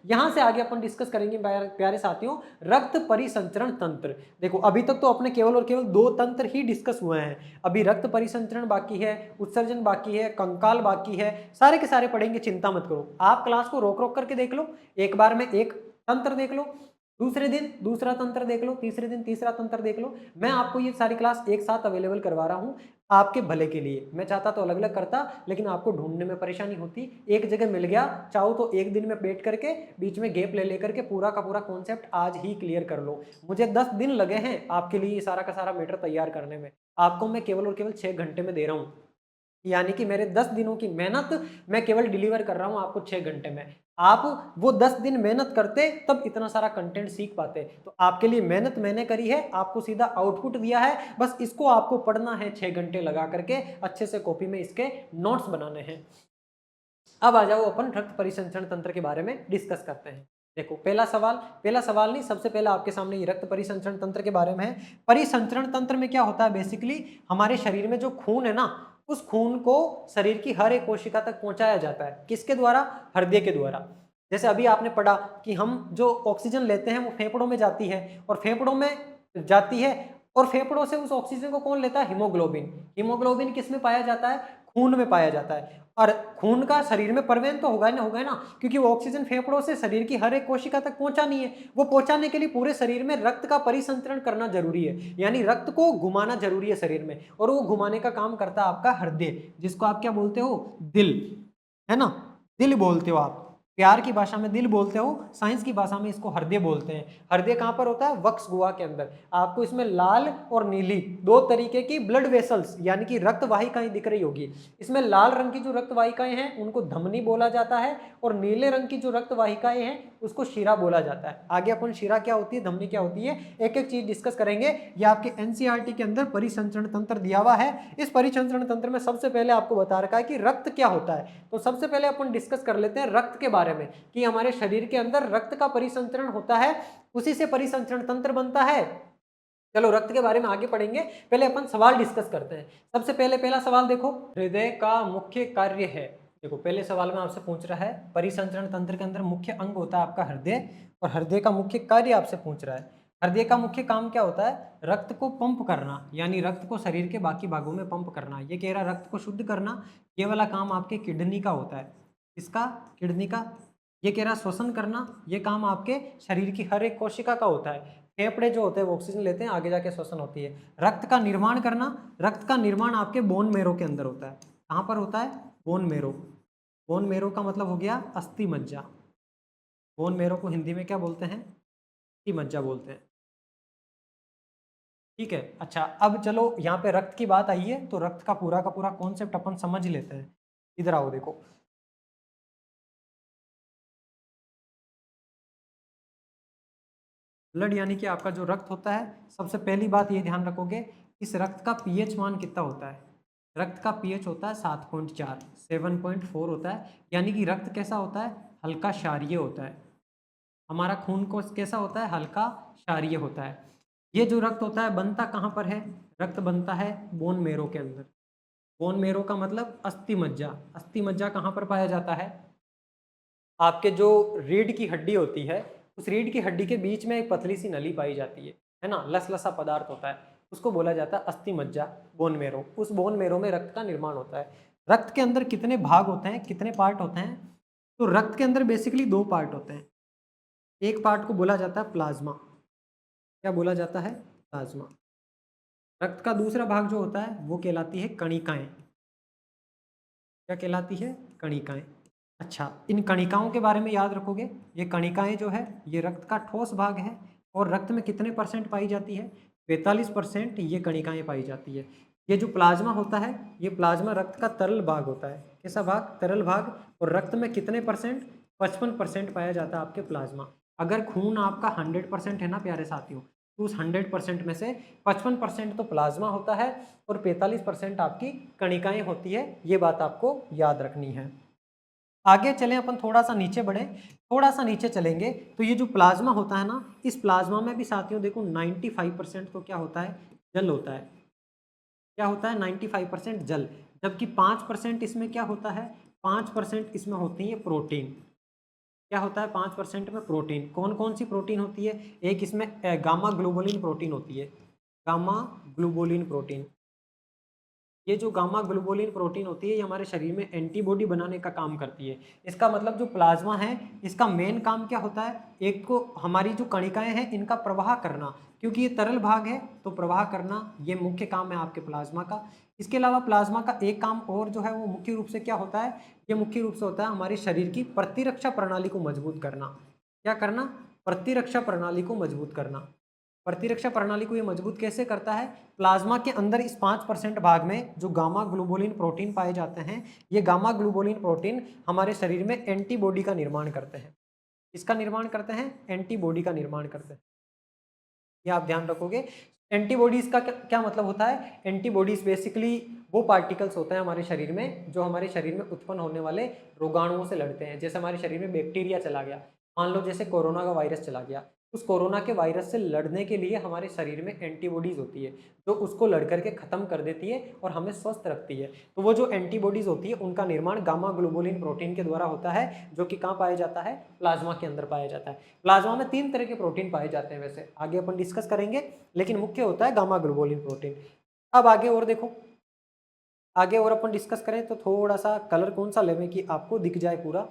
यहाँ से आगे अपन डिस्कस करेंगे प्यारे साथियों रक्त परिसंचरण तंत्र। देखो अभी तक तो अपने केवल और केवल 2 तंत्र ही डिस्कस हुए हैं, अभी रक्त परिसंचरण बाकी है, उत्सर्जन बाकी है, कंकाल बाकी है, सारे के सारे पढ़ेंगे, चिंता मत करो। आप क्लास को रोक रोक करके देख लो, एक बार में एक तंत्र देख लो, दूसरे दिन दूसरा तंत्र देख लो, तीसरे दिन तीसरा तंत्र देख लो। मैं आपको ये सारी क्लास एक साथ अवेलेबल करवा रहा हूँ आपके भले के लिए। मैं चाहता तो अलग अलग करता, लेकिन आपको ढूंढने में परेशानी होती, एक जगह मिल गया, चाहो तो एक दिन में बैठ करके बीच में गैप ले लेकर के पूरा का पूरा कॉन्सेप्ट आज ही क्लियर कर लो। मुझे 10 दिन लगे हैं आपके लिए ये सारा का सारा मैटर तैयार करने में, आपको मैं केवल और केवल 6 घंटे में दे रहा हूँ, यानी कि मेरे 10 दिनों की मेहनत मैं केवल डिलीवर कर रहा हूं आपको 6 घंटे में। आप वो 10 दिन मेहनत करते तब इतना सारा कंटेंट सीख पाते। तो आपके लिए मेहनत मैंने करी है, आपको सीधा आउटपुट दिया है, बस इसको आपको पढ़ना है 6 घंटे लगा करके, अच्छे से कॉपी में इसके नोट्स बनाने हैं। अब आ जाओ अपन रक्त परिसंचरण तंत्र के बारे में डिस्कस करते हैं। देखो पहला सवाल नहीं, सबसे पहला आपके सामने ये रक्त परिसंचरण तंत्र के बारे में है। परिसंचरण तंत्र में क्या होता है, बेसिकली हमारे शरीर में जो खून है ना, उस खून को शरीर की हर एक कोशिका तक पहुंचाया जाता है। किसके द्वारा? हृदय के द्वारा। जैसे अभी आपने पढ़ा कि हम जो ऑक्सीजन लेते हैं वो फेफड़ों में जाती है, और फेफड़ों में जाती है, और फेफड़ों से उस ऑक्सीजन को कौन लेता है? हीमोग्लोबिन। हीमोग्लोबिन किस में पाया जाता है? खून में पाया जाता है। और खून का शरीर में परिवहन तो होगा ना, क्योंकि वो ऑक्सीजन फेफड़ों से शरीर की हर एक कोशिका तक पहुंचानी है। वो पहुंचाने के लिए पूरे शरीर में रक्त का परिसंचरण करना जरूरी है, यानी रक्त को घुमाना जरूरी है शरीर में, और वो घुमाने का काम करता है आपका हृदय, जिसको आप क्या बोलते हो? दिल, है ना? दिल बोलते हो आप, प्यार की भाषा में दिल बोलते हो, साइंस की भाषा में इसको हृदय बोलते हैं। हृदय कहां पर होता है? वक्ष गुहा के अंदर। आपको इसमें लाल और नीली 2 तरीके की ब्लड वेसल्स यानी कि रक्त वाहिकाएं दिख रही होगी। इसमें लाल रंग की जो रक्त वाहिकाएं हैं उनको धमनी बोला जाता है, और नीले रंग की जो रक्त वाहिकाएं हैं उसको शिरा बोला जाता है। आगे अपन शिरा क्या होती है, धमनी क्या होती है, एक एक चीज डिस्कस करेंगे। ये आपके एनसीईआरटी के अंदर परिसंचरण तंत्र दिया हुआ है। इस परिसंचरण तंत्र में सबसे पहले आपको बता रखा है कि रक्त क्या होता है। तो सबसे पहले अपन डिस्कस कर लेते हैं रक्त के बारे में, कि हमारे शरीर के अंदर रक्त का परिसंचरण होता है, उसी से परिसंचरण तंत्र बनता है। चलो रक्त के बारे में आगे पढ़ेंगे, पहले अपन सवाल डिस्कस करते हैं। सबसे पहले पहला सवाल देखो, हृदय का मुख्य कार्य है। देखो पहले सवाल में आपसे पूछ रहा है परिसंचरण तंत्र के अंदर मुख्य अंग होता है आपका हृदय, और हृदय का मुख्य कार्य आपसे पूछ रहा है। हृदय का मुख्य काम क्या होता है? रक्त को पंप करना, यानी रक्त को शरीर के बाकी भागों में पंप करना। ये कह रहा रक्त को शुद्ध करना, ये वाला काम आपके किडनी का होता है। इसका? किडनी का। ये कह रहा श्वसन करना, ये काम आपके शरीर की हर एक कोशिका का होता है। फेफड़े जो होते हैं वो ऑक्सीजन लेते हैं, आगे जाके श्वसन होती है। रक्त का निर्माण करना, रक्त का निर्माण आपके बोन मेरो के अंदर होता है। कहाँ पर होता है? Bone marrow. बोन मेरो का मतलब हो गया अस्थि मज्जा। बोन मेरो को हिंदी में क्या बोलते हैं? अस्थि मज्जा बोलते हैं। ठीक है, अच्छा अब चलो यहाँ पे रक्त की बात आई है, तो रक्त का पूरा कॉन्सेप्ट अपन समझ लेते हैं। इधर आओ देखो, ब्लड यानी कि आपका जो रक्त होता है, सबसे पहली बात ये ध्यान रखोगे, इस रक्त का पीएच मान कितना होता है? रक्त का पीएच होता है 7.4, 7.4 होता है, यानी कि रक्त कैसा होता है? हल्का क्षारीय होता है। हमारा खून को कैसा होता है? हल्का क्षारीय होता है। ये जो रक्त होता है बनता कहाँ पर है? रक्त बनता है बोन मेरो के अंदर। बोन मेरो का मतलब अस्थि मज्जा। अस्थि मज्जा कहाँ पर पाया जाता है? आपके जो रीढ़ की हड्डी होती है, उस रीढ़ की हड्डी के बीच में एक पतली सी नली पाई जाती है ना, लसलसा पदार्थ होता है, उसको बोला जाता है अस्थि मज्जा, बोन मेरो। उस बोन मेरो में रक्त का निर्माण होता है। रक्त के अंदर कितने भाग होते हैं, कितने पार्ट होते हैं? तो रक्त के अंदर बेसिकली 2 पार्ट होते हैं। एक पार्ट को बोला जाता है प्लाज्मा। क्या बोला जाता है? प्लाज्मा। रक्त का दूसरा भाग जो होता है वो कहलाती है कणिकाएं। क्या कहलाती है? कणिकाएं। अच्छा, इन कणिकाओं के बारे में याद रखोगे। ये कणिकाएं जो है ये रक्त का ठोस भाग है, और रक्त में कितने परसेंट पाई जाती है? 45% ये कणिकाएं पाई जाती है। ये जो प्लाज्मा होता है, ये प्लाज्मा रक्त का तरल भाग होता है। कैसा भाग? तरल भाग। और रक्त में कितने परसेंट? 55% पाया जाता है आपके प्लाज्मा। अगर खून आपका 100% है ना प्यारे साथियों, तो उस 100% में से 55% तो प्लाज्मा होता है, और 45% आपकी कणिकाएं होती है। ये बात आपको याद रखनी है। आगे चलें अपन, थोड़ा सा नीचे बढ़े, थोड़ा सा नीचे चलेंगे, तो ये जो प्लाज्मा होता है ना, इस प्लाज्मा में भी साथियों देखो 95% तो क्या होता है? जल होता है। क्या होता है? 95% जल। जबकि 5% इसमें क्या होता है? 5% इसमें होती है प्रोटीन। क्या होता है 5% में प्रोटीन। कौन कौन सी प्रोटीन होती है? एक इसमें गामा ग्लोबुलिन प्रोटीन होती है, गामा ग्लोबुलिन प्रोटीन। ये जो गामा ग्लोबुलिन प्रोटीन होती है ये हमारे शरीर में एंटीबॉडी बनाने का काम करती है। इसका मतलब जो प्लाज्मा है इसका मेन काम क्या होता है? एक को हमारी जो कणिकाएं हैं इनका प्रवाह करना, क्योंकि ये तरल भाग है तो प्रवाह करना ये मुख्य काम है आपके प्लाज्मा का। इसके अलावा प्लाज्मा का एक काम और जो है वो मुख्य रूप से क्या होता है? ये मुख्य रूप से होता है हमारे शरीर की प्रतिरक्षा प्रणाली को मजबूत करना। क्या करना? प्रतिरक्षा प्रणाली को मजबूत करना। प्रतिरक्षा प्रणाली को ये मजबूत कैसे करता है? प्लाज्मा के अंदर इस 5% भाग में जो गामा ग्लोबुलिन प्रोटीन पाए जाते हैं, ये गामा ग्लोबुलिन प्रोटीन हमारे शरीर में एंटीबॉडी का निर्माण करते हैं। इसका निर्माण करते हैं, एंटीबॉडी का निर्माण करते हैं। ये आप ध्यान रखोगे। एंटीबॉडीज का क्या मतलब होता है? एंटीबॉडीज बेसिकली वो पार्टिकल्स होते हैं हमारे शरीर में जो हमारे शरीर में उत्पन्न होने वाले रोगाणुओं से लड़ते हैं। जैसे हमारे शरीर में बैक्टीरिया चला गया, मान लो जैसे कोरोना का वायरस चला गया, उस कोरोना के वायरस से लड़ने के लिए हमारे शरीर में एंटीबॉडीज होती है जो उसको लड़ करके खत्म कर देती है और हमें स्वस्थ रखती है। तो वो जो एंटीबॉडीज होती है उनका निर्माण गामा ग्लोबुलिन प्रोटीन के द्वारा होता है, जो कि कहाँ पाया जाता है? प्लाज्मा के अंदर पाया जाता है। प्लाज्मा में 3 तरह के प्रोटीन पाए जाते हैं, वैसे आगे अपन डिस्कस करेंगे, लेकिन मुख्य होता है गामा ग्लोबुलिन प्रोटीन। अब आगे और देखो, आगे और अपन डिस्कस करें तो थोड़ा सा कलर कौन सा लेवें कि आपको दिख जाए पूरा।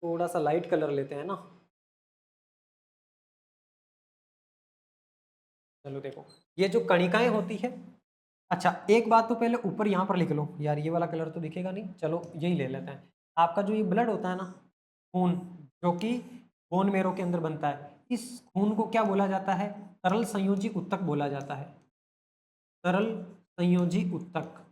थोड़ा सा लाइट कलर लेते हैं ना। चलो देखो, ये जो कणिकाएं होती है, अच्छा एक बात तो पहले ऊपर यहाँ पर लिख लो यार, ये वाला कलर तो दिखेगा नहीं, चलो यही ले लेते हैं। आपका जो ये ब्लड होता है ना, खून, जो कि बोन मेरो के अंदर बनता है, इस खून को क्या बोला जाता है? तरल संयोजी उत्तक बोला जाता है। तरल संयोजी उत्तक।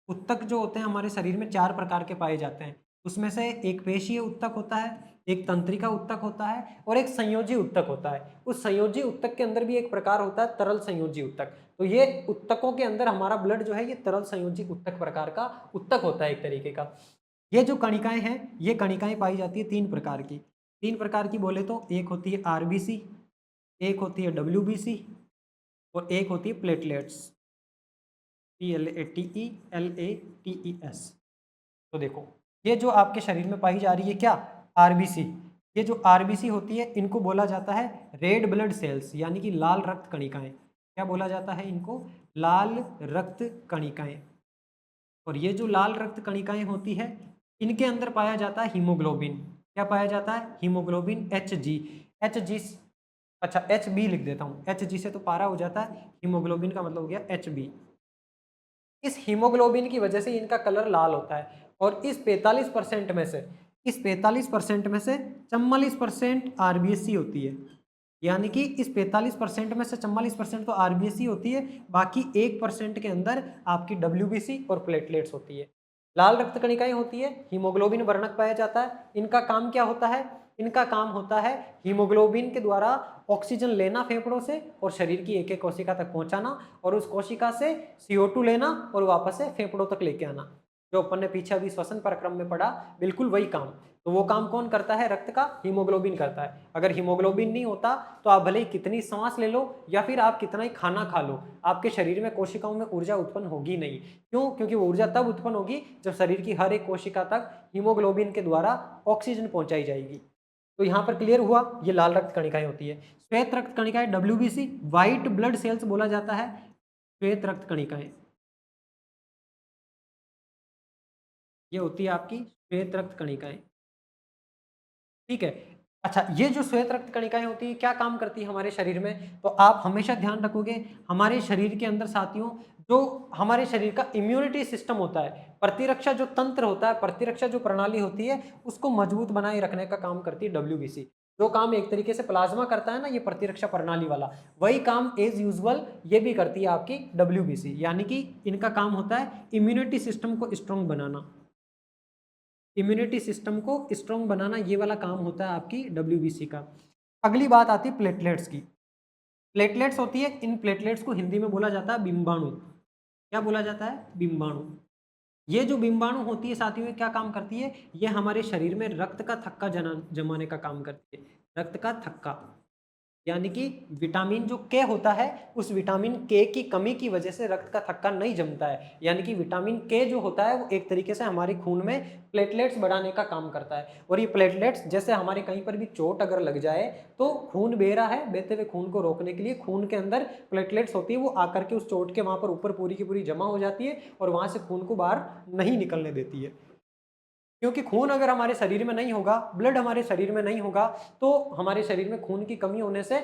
उत्तक जो होते हैं हमारे शरीर में 4 प्रकार के पाए जाते हैं। उसमें से एक पेशीय उत्तक होता है, एक तंत्रिका उत्तक होता है और एक संयोजी उत्तक होता है। उस संयोजी उत्तक के अंदर भी एक प्रकार होता है तरल संयोजी उत्तक। तो ये उत्तकों के अंदर हमारा ब्लड जो है ये तरल संयोजी उत्तक प्रकार का उत्तक होता है एक तरीके का। ये जो कणिकाएं हैं ये कणिकाएं पाई जाती है 3 प्रकार की। 3 प्रकार की बोले तो एक होती है आरबीसी, एक होती है डब्ल्यूबीसी और एक होती है प्लेटलेट्स। PLATELATES। तो देखो, ये जो आपके शरीर में पाई जा रही है क्या? आरबीसी। ये जो आरबीसी होती है इनको बोला जाता है रेड ब्लड सेल्स, यानी कि लाल रक्त कणिकाएं। क्या बोला जाता है इनको? लाल रक्त कणिकाएं। और ये जो लाल रक्त कणिकाएं होती है इनके अंदर पाया जाता है हीमोग्लोबिन। क्या पाया जाता है? Haemoglobin Hg। Hg, अच्छा Hb लिख देता हूँ, Hg से तो पारा हो जाता है, हीमोग्लोबिन का मतलब हो गया Hb। इस हीमोग्लोबिन की वजह से इनका कलर लाल होता है। और इस 45% में से, इस 45% में से 44% आरबीएससी होती है। यानी कि इस 45% में से 44% तो आरबीएससी होती है, बाकी 1% के अंदर आपकी डब्ल्यूबीसी और प्लेटलेट्स होती है। लाल रक्त कणिकाएं होती है, हीमोग्लोबिन वर्णक पाया जाता है। इनका काम क्या होता है? इनका काम होता है हीमोग्लोबिन के द्वारा ऑक्सीजन लेना फेफड़ों से और शरीर की एक एक कोशिका तक पहुंचाना, और उस कोशिका से CO2 लेना और वापस से फेफड़ों तक लेके आना। जो अपन ने पीछे अभी श्वसन प्रक्रम में पढ़ा, बिल्कुल वही काम। तो वो काम कौन करता है? रक्त का हीमोग्लोबिन करता है। अगर हीमोग्लोबिन नहीं होता तो आप भले ही कितनी सांस ले लो या फिर आप कितना ही खाना खा लो, आपके शरीर में कोशिकाओं में ऊर्जा उत्पन्न होगी नहीं। क्यों? क्योंकि वो ऊर्जा तब उत्पन्न होगी जब शरीर की हर एक कोशिका तक हीमोग्लोबिन के द्वारा ऑक्सीजन पहुंचाई जाएगी। तो यहाँ पर क्लियर हुआ, ये लाल रक्त कणिकाएं होती है। श्वेत रक्त कणिकाएं WBC, व्हाइट ब्लड सेल्स बोला जाता है श्वेत रक्त कणिकाएं। ये होती है आपकी श्वेत रक्त कणिकाएं, ठीक है। अच्छा, ये जो श्वेत रक्त कणिकाएं होती है क्या काम करती है हमारे शरीर में? तो आप हमेशा ध्यान रखोगे हमारे शरीर के अंदर साथियों, जो हमारे शरीर का इम्यूनिटी सिस्टम होता है, प्रतिरक्षा जो तंत्र होता है, प्रतिरक्षा जो प्रणाली होती है, उसको मजबूत बनाए रखने का काम करती है WBC। जो काम एक तरीके से प्लाज्मा करता है ना, ये प्रतिरक्षा प्रणाली वाला, वही काम एज यूजुअल ये भी करती है आपकी WBC। यानी कि इनका काम होता है इम्यूनिटी सिस्टम को स्ट्रॉन्ग बनाना। इम्यूनिटी सिस्टम को स्ट्रॉन्ग बनाना ये वाला काम होता है आपकी WBC का। अगली बात आती है प्लेटलेट्स की। प्लेटलेट्स होती है, इन प्लेटलेट्स को हिंदी में बोला जाता है बिंबाणु। क्या बोला जाता है? बिंबाणु। ये जो बिंबाणु होती है साथियों, ये क्या काम करती है? ये हमारे शरीर में रक्त का थक्का जमाने का काम करती है। रक्त का थक्का। यानी कि विटामिन जो के होता है उस विटामिन के की कमी की वजह से रक्त का थक्का नहीं जमता है। यानी कि विटामिन के जो होता है वो एक तरीके से हमारे खून में प्लेटलेट्स बढ़ाने का काम करता है। और ये प्लेटलेट्स जैसे हमारे कहीं पर भी चोट अगर लग जाए तो खून बह रहा है, बहते हुए खून को रोकने के लिए खून के अंदर प्लेटलेट्स होती है, वो आकर के उस चोट के वहां पर ऊपर पूरी की पूरी जमा हो जाती है और वहां से खून को बाहर नहीं निकलने देती है। क्योंकि खून अगर हमारे शरीर में नहीं होगा, ब्लड हमारे शरीर में नहीं होगा, तो हमारे शरीर में खून की कमी होने से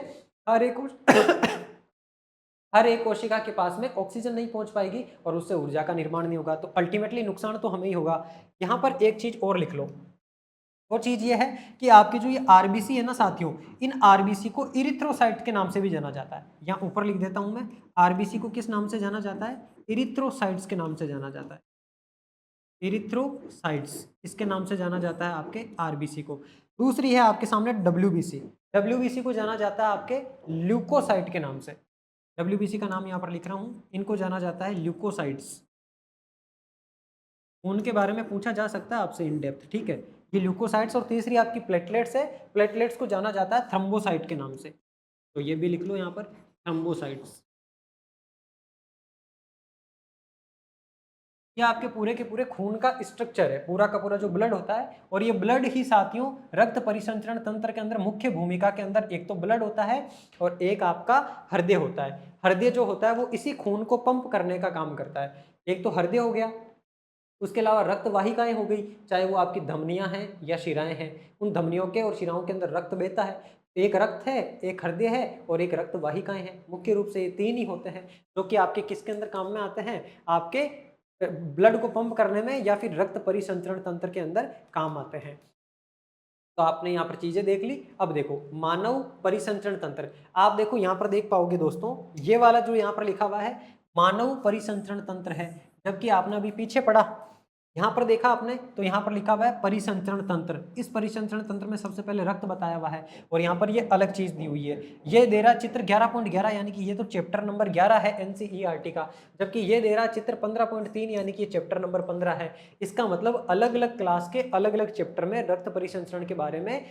हर एक हर एक कोशिका के पास में ऑक्सीजन नहीं पहुंच पाएगी और उससे ऊर्जा का निर्माण नहीं होगा, तो अल्टीमेटली नुकसान तो हमें ही होगा। यहां पर एक चीज और लिख लो, वो चीज ये है कि आपकी जो ये आरबीसी है ना साथियों, इन आरबीसी को इरिथ्रोसाइट के नाम से भी जाना जाता है। यहां ऊपर लिख देता हूं मैं, आरबीसी को किस नाम से जाना जाता है? इरिथ्रोसाइट्स के नाम से जाना जाता है। इरिथ्रोसाइट्स इसके नाम से जाना जाता है आपके आरबीसी को। दूसरी है आपके सामने डब्ल्यूबीसी। डब्ल्यूबीसी को जाना जाता है आपके ल्यूकोसाइट के नाम से। डब्ल्यूबीसी का नाम यहाँ पर लिख रहा हूँ, इनको जाना जाता है ल्यूकोसाइट्स। उनके बारे में पूछा जा सकता है आपसे इन डेप्थ, ठीक है। ये ल्यूकोसाइट्स। और तीसरी आपकी प्लेटलेट्स है, प्लेटलेट्स को जाना जाता है थ्रम्बोसाइट के नाम से, तो ये भी लिख लो यहाँ पर, थ्रम्बोसाइट्स। ये आपके पूरे के पूरे खून का स्ट्रक्चर है, पूरा का पूरा जो ब्लड होता है। और ये ब्लड ही साथियों रक्त परिसंचरण तंत्र के अंदर मुख्य भूमिका के अंदर, एक तो ब्लड होता है और एक आपका हृदय होता है। हृदय जो होता है वो इसी खून को पंप करने का काम करता है। एक तो हृदय हो गया, उसके अलावा रक्त वाहिकाएं हो गई, चाहे वो आपकी धमनियां हैं या शिराएं हैं, उन धमनियों के और शिराओं के अंदर रक्त बहता है। एक रक्त है, एक हृदय है और एक रक्त वाहिकाएं हैं। मुख्य रूप से ये तीन ही होते हैं जो कि आपके किसके अंदर काम में आते हैं? आपके ब्लड को पंप करने में या फिर रक्त परिसंचरण तंत्र के अंदर काम आते हैं। तो आपने यहाँ पर चीजें देख ली। अब देखो मानव परिसंचरण तंत्र, आप देखो यहाँ पर देख पाओगे दोस्तों, ये वाला जो यहाँ पर लिखा हुआ है मानव परिसंचरण तंत्र है, जबकि आपने अभी पीछे पढ़ा, यहाँ पर देखा आपने तो यहाँ पर लिखा हुआ है परिसंचरण तंत्र। इस परिसंचरण तंत्र में सबसे पहले रक्त बताया हुआ है और यहाँ पर ये अलग चीज दी हुई है। ये दे रहा चित्र 11.11, यानी कि ये तो चैप्टर नंबर 11 है एनसीईआरटी का, जबकि ये दे रहा चित्र 15.3, यानी कि चैप्टर नंबर 15 है। इसका मतलब अलग अलग क्लास के अलग अलग चैप्टर में रक्त परिसंचरण के बारे में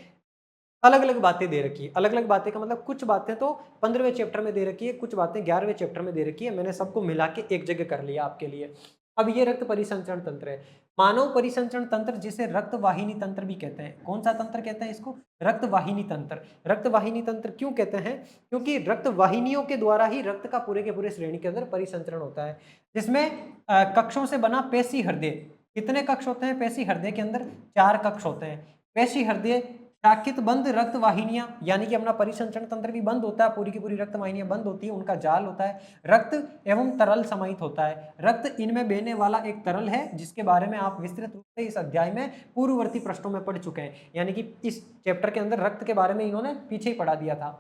अलग अलग बातें दे रखी है। अलग अलग बातें का मतलब कुछ बातें तो 15वें चैप्टर में दे रखी है, कुछ बातें 11वें चैप्टर में दे रखी है। मैंने सबको मिला के एक जगह कर लिया आपके लिए। अब ये रक्त परिसंचरण तंत्र है। मानव परिसंचरण तंत्र जिसे रक्त वाहिनी तंत्र भी कहते हैं। कौन सा तंत्र कहते हैं इसको? रक्त वाहिनी तंत्र। रक्त वाहिनी तंत्र क्यों कहते हैं? क्योंकि रक्त वाहिनियों के द्वारा ही रक्त का पूरे के पूरे श्रेणी के अंदर परिसंचरण होता है, जिसमें कक्षों से बना पेशी हृदय। कितने कक्ष होते हैं पेशी हृदय के अंदर? 4 कक्ष होते हैं। पेशी हृदय, शाखित बंद रक्त वाहिनियां, यानी कि अपना परिसंचरण तंत्र भी बंद होता है, पूरी की पूरी रक्त वाहिनियां बंद होती है, उनका जाल होता है। रक्त एवं तरल समाहित होता है। रक्त इनमें बहने वाला एक तरल है, जिसके बारे में आप विस्तृत रूप से इस अध्याय में पूर्ववर्ती पृष्ठों में पढ़ चुके हैं। यानी कि इस चैप्टर के अंदर रक्त के बारे में इन्होंने पीछे ही पढ़ा दिया था।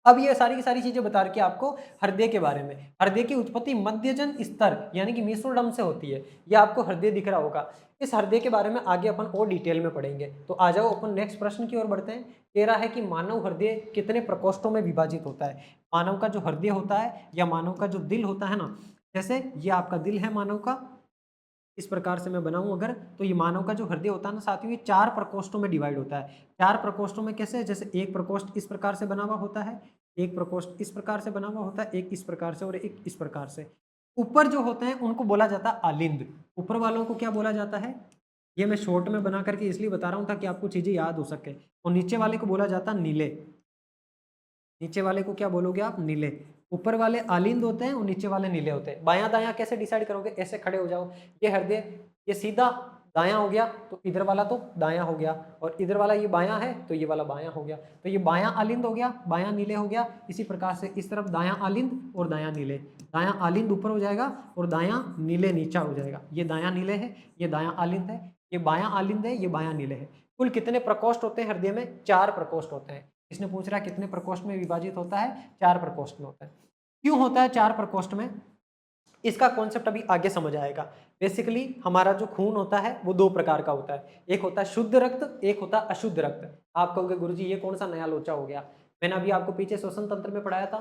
अब ये सारी की सारी चीजें बता रखी आपको हृदय के बारे में। हृदय की उत्पत्ति मध्यजन स्तर यानी कि मेसोडर्म से होती है। ये आपको हृदय दिख रहा होगा। इस हृदय के बारे में आगे अपन और डिटेल में पढ़ेंगे। तो आ जाओ अपन नेक्स्ट प्रश्न की ओर बढ़ते हैं। कह रहा है कि मानव हृदय कितने प्रकोष्ठों में विभाजित होता है? मानव का जो हृदय होता है या मानव का जो दिल होता है ना, जैसे ये आपका दिल है मानव का, इस प्रकार से मैं बनाऊं अगर, तो ये मानव का जो हृदय होता है ना साथियों, ये 4 प्रकोष्ठों में डिवाइड होता है। 4 प्रकोष्ठों में कैसे? जैसे एक प्रकोष्ठ इस प्रकार से बना हुआ होता है, एक प्रकोष्ठ इस प्रकार से बना हुआ होता है, एक इस प्रकार से और एक इस प्रकार से। ऊपर जो होते हैं उनको बोला जाता है आलिंद। ऊपर वालों को क्या बोला जाता है? ये मैं शॉर्ट में बना करके इसलिए बता रहा हूँ ताकि आपको चीजें याद हो सके। और नीचे वाले को बोला जाता है नीले। नीचे वाले को क्या बोलोगे आप? नीले। ऊपर वाले आलिंद होते हैं और नीचे वाले नीले होते हैं। बायां दायां कैसे डिसाइड करोगे? ऐसे खड़े हो जाओ, ये हृदय, ये सीधा दायां हो गया तो इधर वाला तो दायां हो गया, और इधर वाला ये बायां है तो ये वाला बायां हो गया। तो ये बायां आलिंद हो गया, बायां नीले हो गया। इसी प्रकार से इस तरफ दायां आलिंद और दायां नीले। दायां आलिंद ऊपर हो जाएगा और दायां नीले नीचा हो जाएगा। ये दायां नीले है, ये दायां आलिंद है, ये बायां आलिंद है, ये बायां नीले है। कुल कितने प्रकोष्ठ होते हैं हृदय में? 4 प्रकोष्ठ होते हैं। इसने पूछ रहा है कितने प्रकोष्ठ में विभाजित होता है? 4 प्रकोष्ठ में होता है। क्यों होता है 4 प्रकोष्ठ में? इसका कॉन्सेप्ट अभी आगे समझ आएगा। बेसिकली हमारा जो खून होता है वो 2 प्रकार का होता है। एक होता है शुद्ध रक्त, एक होता है अशुद्ध रक्त। आप कहोगे गुरुजी ये कौन सा नया लोचा हो गया? मैंने अभी आपको पीछे श्वसन तंत्र में पढ़ाया था।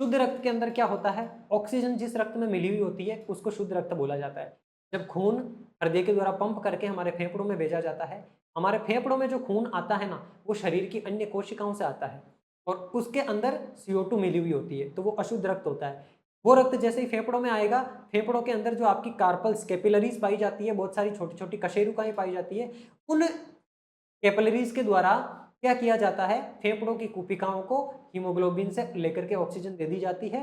शुद्ध रक्त के अंदर क्या होता है? ऑक्सीजन जिस रक्त में मिली हुई होती है उसको शुद्ध रक्त बोला जाता है। जब खून हृदय के द्वारा पंप करके हमारे फेफड़ों में भेजा जाता है, हमारे फेफड़ों में जो खून आता है ना, वो शरीर की अन्य कोशिकाओं से आता है। और उसके अंदर CO2 मिली हुई होती है, तो वो अशुद्ध रक्त होता है। वो रक्त जैसे ही फेफड़ों में आएगा, फेफड़ों के अंदर जो आपकी कार्पल्स कैपिलरीज पाई जाती है, बहुत सारी छोटी छोटी कशेरुकाएं पाई जाती है, उन कैपिलरीज के द्वारा क्या किया जाता है, फेफड़ों की कुपिकाओं को हीमोग्लोबिन से लेकर के ऑक्सीजन दे दी जाती है,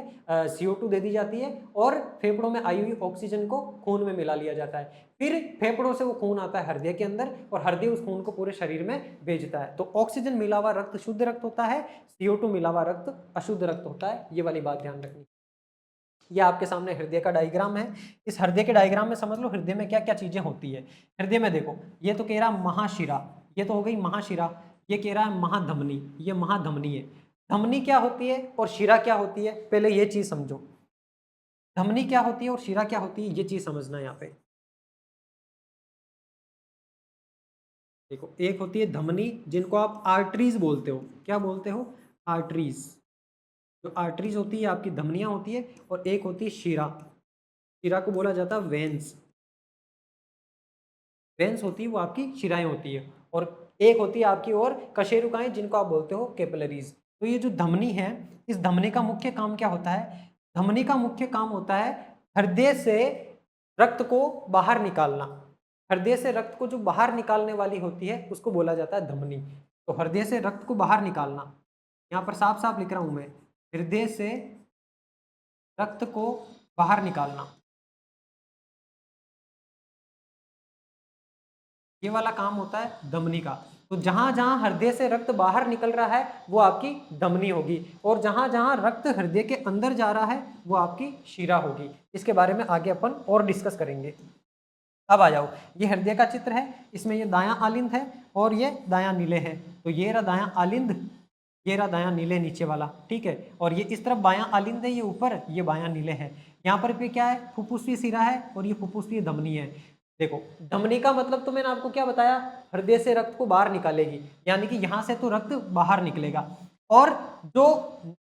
CO2 दे दी जाती है, और फेफड़ों में आई हुई ऑक्सीजन को खून में मिला लिया जाता है। फिर फेफड़ों से वो खून आता है हृदय के अंदर, और हृदय उस खून को पूरे शरीर में भेजता है। तो ऑक्सीजन मिला हुआ रक्त शुद्ध रक्त होता है, CO2 मिला हुआ रक्त अशुद्ध रक्त होता है। ये वाली बात ध्यान रखनी। ये आपके सामने हृदय का डायग्राम है। इस हृदय के डायग्राम में समझ लो हृदय में क्या क्या चीजें होती है। हृदय में देखो, ये तो कह रहा महाशिरा, ये तो हो गई महाशिरा, ये कह रहा है महाधमनी, ये महाधमनी है। धमनी क्या होती है और शिरा क्या होती है, पहले ये चीज समझो। धमनी क्या होती है और शिरा क्या होती है, ये चीज समझना है यहाँ पे। देखो, एक होती है धमनी, जिनको आप आर्टरीज बोलते हो। क्या बोलते हो, आर्टरीज। जो आर्टरीज होती है आपकी धमनियां होती है, और एक होती है शिरा। शिरा को बोला जाता है वेन्स। वेन्स होती है वो आपकी शिराएं होती है, और एक होती है आपकी और कशेरुकाएं, जिनको आप बोलते हो कैपिलरीज। तो ये जो धमनी है, इस धमनी का मुख्य काम क्या होता है, धमनी का मुख्य काम होता है हृदय से रक्त को बाहर निकालना। हृदय से रक्त को जो बाहर निकालने वाली होती है उसको बोला जाता है धमनी। तो हृदय से रक्त को बाहर निकालना, यहाँ पर साफ साफ लिख रहा हूं मैं, हृदय से रक्त को बाहर निकालना, ये वाला काम होता है धमनी का। तो जहां जहां हृदय से रक्त बाहर निकल रहा है वो आपकी धमनी होगी, और जहां जहां रक्त हृदय के अंदर जा रहा है वो आपकी शिरा होगी। इसके बारे में आगे अपन और डिस्कस करेंगे। अब आ जाओ, ये हृदय का चित्र है, इसमें ये दायां आलिंद है और ये दायां नीले है। तो ये रहा दायां आलिंद, ये रहा दायां नीले नीचे वाला, ठीक है। और ये इस तरफ बायां आलिंद है, ये ऊपर, ये बायां नीले है। यहाँ पर भी क्या है, फुफ्फुसीय शिरा है, और ये फुफ्फुसीय धमनी है। देखो, धमनी का मतलब तो मैंने आपको क्या बताया, हृदय से रक्त को बाहर निकालेगी, यानी कि यहाँ से तो रक्त बाहर निकलेगा। और जो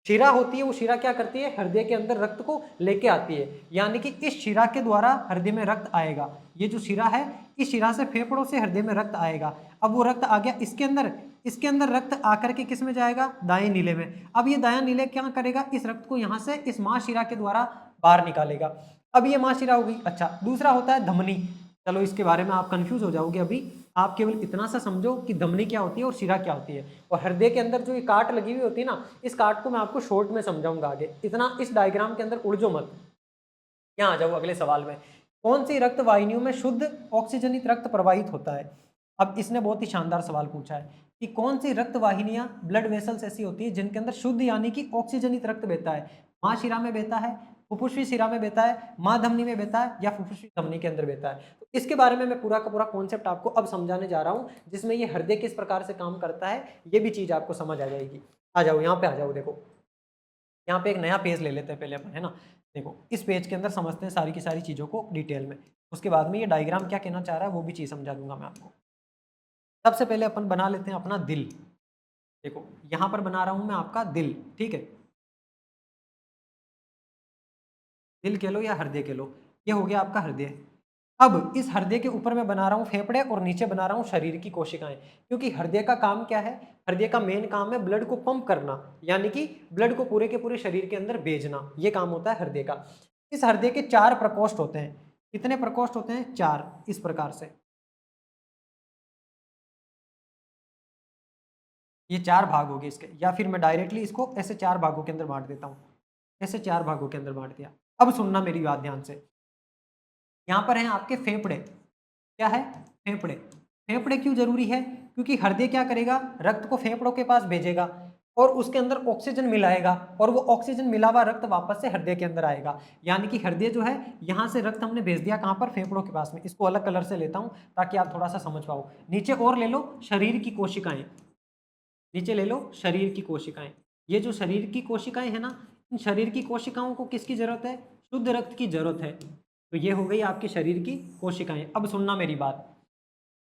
शिरा होती है वो शिरा क्या करती है, हृदय के अंदर रक्त को लेके आती है, यानी कि इस शिरा के द्वारा हृदय में रक्त आएगा। ये जो शिरा है, इस शिरा से फेफड़ों से हृदय में रक्त आएगा। अब वो रक्त आ गया इसके अंदर, इसके अंदर रक्त आकर के किस में जाएगा, दाएं नीले में। अब ये दायां नीले क्या करेगा, इस रक्त को यहाँ से इस महाशिरा के द्वारा बाहर निकालेगा। अब ये महाशिरा होगी। अच्छा, दूसरा होता है धमनी। चलो, इसके बारे में आप कंफ्यूज हो जाओगे, अभी आप केवल इतना सा समझो कि धमनी क्या होती है और शिरा क्या होती है। और हृदय के अंदर जो ये काट लगी हुई होती है ना, इस काट को मैं आपको शॉर्ट में समझाऊंगा आगे, इतना इस डायग्राम के अंदर उलझो मत। यहाँ आ जाओ अगले सवाल में, कौन सी रक्त वाहिनियों में शुद्ध ऑक्सीजनित रक्त प्रवाहित होता है। अब इसने बहुत ही शानदार सवाल पूछा है कि कौन सी रक्त वाहिनियां, ब्लड वेसल्स ऐसी होती है जिनके अंदर शुद्ध यानी कि ऑक्सीजनित रक्त बहता है। महाशिरा में बहता है, फुफ्फुसी शिरा में बहता है, महाधमनी में बहता है, या फुफ्फुसी धमनी के अंदर बहता है। तो इसके बारे में मैं पूरा का पूरा कॉन्सेप्ट आपको अब समझाने जा रहा हूँ, जिसमें ये हृदय किस प्रकार से काम करता है, ये भी चीज आपको समझ आ जाएगी। आ जाओ यहाँ पे, आ जाओ। देखो, यहाँ पे एक नया पेज ले लेते हैं पहले अपन, है ना। देखो, इस पेज के अंदर समझते हैं सारी की सारी चीज़ों को डिटेल में, उसके बाद में ये डायग्राम क्या कहना चाह रहा है वो भी चीज़ समझा दूंगा मैं आपको। सबसे पहले अपन बना लेते हैं अपना दिल। देखो, यहाँ पर बना रहा हूँ मैं आपका दिल, ठीक है। दिल कह लो या हृदय कह लो, ये हो गया आपका हृदय। अब इस हृदय के ऊपर मैं बना रहा हूँ फेफड़े, और नीचे बना रहा हूँ शरीर की कोशिकाएं। क्योंकि हृदय का काम क्या है, हृदय का मेन काम है ब्लड को पंप करना, यानी कि ब्लड को पूरे के पूरे शरीर के अंदर भेजना, ये काम होता है हृदय का। इस हृदय के 4 प्रकोष्ठ होते हैं। कितने प्रकोष्ठ होते हैं, 4, इस प्रकार से। ये 4 भाग हो गए इसके, या फिर मैं डायरेक्टली इसको ऐसे 4 भागों के अंदर बांट देता हूँ, ऐसे 4 भागों के अंदर बांट दिया। अब सुनना मेरी बात ध्यान से, यहाँ पर हैं आपके फेफड़े। क्या है, फेफड़े। फेफड़े क्यों जरूरी है, क्योंकि हृदय क्या करेगा, रक्त को फेफड़ों के पास भेजेगा, और उसके अंदर ऑक्सीजन मिलाएगा, और वो ऑक्सीजन मिला हुआ रक्त वापस से हृदय के अंदर आएगा। यानी कि हृदय जो है, यहाँ से रक्त हमने भेज दिया कहाँ पर, फेफड़ों के पास में। इसको अलग कलर से लेता हूँ ताकि आप थोड़ा सा समझ पाओ। नीचे और ले लो शरीर की कोशिकाएं, नीचे ले लो शरीर की कोशिकाएं। ये जो शरीर की कोशिकाएं है ना, इन शरीर की कोशिकाओं को किसकी जरूरत है, शुद्ध रक्त की जरूरत है। तो ये हो गई आपकी शरीर की कोशिकाएं। अब सुनना मेरी बात,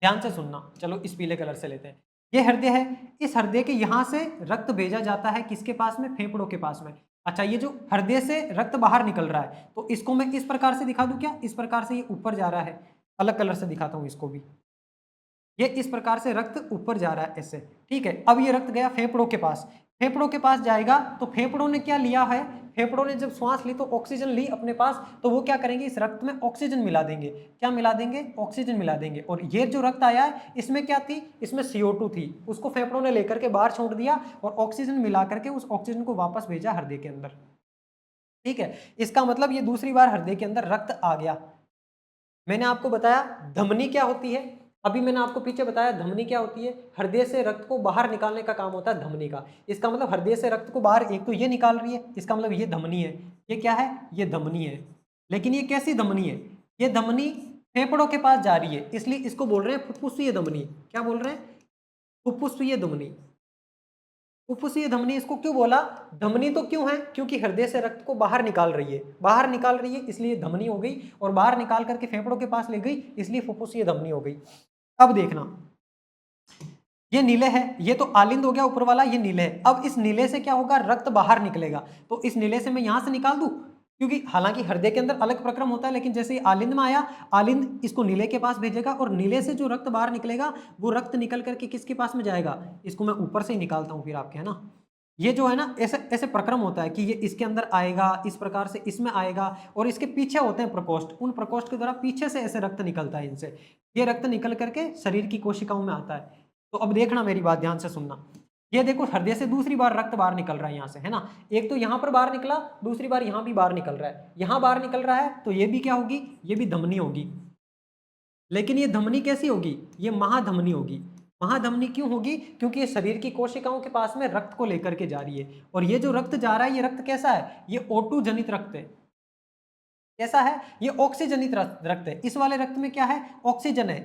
ध्यान से सुनना। चलो, इस पीले कलर से लेते हैं। ये हृदय है, इस हृदय के यहाँ से रक्त भेजा जाता है किसके पास में, फेफड़ों के पास में। अच्छा, ये जो हृदय से रक्त बाहर निकल रहा है, तो इसको मैं इस प्रकार से दिखा दूं क्या, इस प्रकार से ये ऊपर जा रहा है। अलग कलर से दिखाता हूं इसको भी। ये इस प्रकार से रक्त ऊपर जा रहा है ऐसे, ठीक है। अब ये रक्त गया फेफड़ों के पास, फेफड़ों के पास जाएगा तो फेफड़ों ने क्या लिया है, फेफड़ों ने जब श्वास ली तो ऑक्सीजन ली अपने पास, तो वो क्या करेंगे, इस रक्त में ऑक्सीजन मिला देंगे। क्या मिला देंगे, ऑक्सीजन मिला देंगे। और ये जो रक्त आया है इसमें क्या थी, इसमें CO2 थी, उसको फेफड़ों ने लेकर के बाहर छोड़ दिया और ऑक्सीजन मिला करके उस ऑक्सीजन को वापस भेजा हृदय के अंदर। ठीक है, इसका मतलब ये दूसरी बार हृदय के अंदर रक्त आ गया। मैंने आपको बताया धमनी क्या होती है, अभी मैंने आपको पीछे बताया धमनी क्या होती है, हृदय से रक्त को बाहर निकालने का काम होता है धमनी का। इसका मतलब हृदय से रक्त को बाहर एक तो ये निकाल रही है, इसका मतलब ये धमनी है। ये क्या है, ये धमनी है। लेकिन ये कैसी धमनी है, ये धमनी फेफड़ों के पास जा रही है, इसलिए इसको बोल रहे हैं फुफ्फुसीय धमनी। क्या बोल रहे हैं, फुफ्फुसीय धमनी। फुफ्फुसीय धमनी इसको क्यों बोला, धमनी तो क्यों है, क्योंकि हृदय से रक्त को बाहर निकाल रही है, बाहर निकाल रही है इसलिए धमनी हो गई, और बाहर निकाल करके फेफड़ों के पास ले गई इसलिए फुफ्फुसीय धमनी हो गई। अब देखना, ये नीले है, ये तो आलिंद हो गया ऊपर वाला, ये नीले है। अब इस नीले से क्या होगा, रक्त बाहर निकलेगा। तो इस नीले से मैं यहां से निकाल दूं, क्योंकि हालांकि हृदय के अंदर अलग प्रक्रम होता है, लेकिन जैसे ही आलिंद में आया, आलिंद इसको नीले के पास भेजेगा और नीले से जो रक्त बाहर निकलेगा वो रक्त निकल करके किसके पास में जाएगा, इसको मैं ऊपर से ही निकालता हूं फिर आपके, है ना। ये जो है ना, ऐसे ऐसे प्रक्रम होता है कि ये इसके अंदर आएगा, इस प्रकार से इसमें आएगा, और इसके पीछे होते हैं प्रकोष्ठ, उन प्रकोष्ठ के द्वारा पीछे से ऐसे रक्त निकलता है इनसे, ये रक्त निकल करके शरीर की कोशिकाओं में आता है। तो अब देखना, मेरी बात ध्यान से सुनना, ये देखो हृदय से दूसरी बार रक्त बाहर निकल रहा है यहाँ से, है ना। एक तो यहाँ पर बाहर निकला, दूसरी बार यहाँ भी बाहर निकल रहा है, यहाँ बाहर निकल रहा है तो ये भी क्या होगी, ये भी धमनी होगी। लेकिन ये धमनी कैसी होगी, ये महाधमनी होगी। महाधमनी क्यों होगी, क्योंकि ये शरीर की कोशिकाओं के पास में रक्त को लेकर के जा रही है, और ये जो रक्त जा रहा है ये रक्त कैसा है, ये O2 जनित रक्त है। कैसा है, ये ऑक्सीजनित रक्त है। इस वाले रक्त में क्या है, ऑक्सीजन है।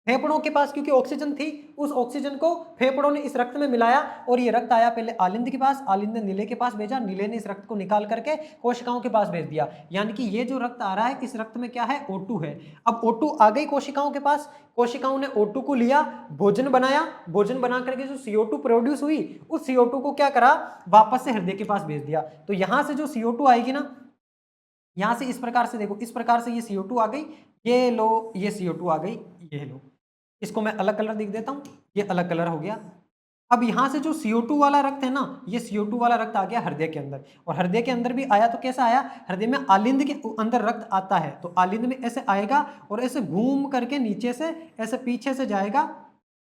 फेफड़ों के पास क्योंकि ऑक्सीजन थी, उस ऑक्सीजन को फेफड़ों ने इस रक्त में मिलाया, और ये रक्त आया पहले आलिंद के पास, आलिंद ने नीले के पास भेजा, नीले ने इस रक्त को निकाल करके कोशिकाओं के पास भेज दिया। यानी कि ये जो रक्त आ रहा है इस रक्त में क्या है, O2 है। अब O2 आ गई कोशिकाओं के पास, कोशिकाओं ने O2 को लिया, भोजन बनाया, भोजन बना करके जो CO2 प्रोड्यूस हुई, उस CO2 को क्या करा, वापस से हृदय के पास भेज दिया। तो यहां से जो CO2 आएगी ना, यहां से इस प्रकार से देखो, इस प्रकार से ये CO2 आ गई, ये लो, ये CO2 आ गई, ये लो। इसको मैं अलग कलर दिख देता हूं, ये अलग कलर हो गया। अब यहां से जो CO2 वाला रक्त है ना, ये CO2 वाला रक्त आ गया हृदय के अंदर, और हृदय के अंदर भी आया तो कैसा आया, हृदय में आलिंद के अंदर रक्त आता है, तो आलिंद में ऐसे आएगा और ऐसे घूम करके नीचे से ऐसे पीछे से जाएगा,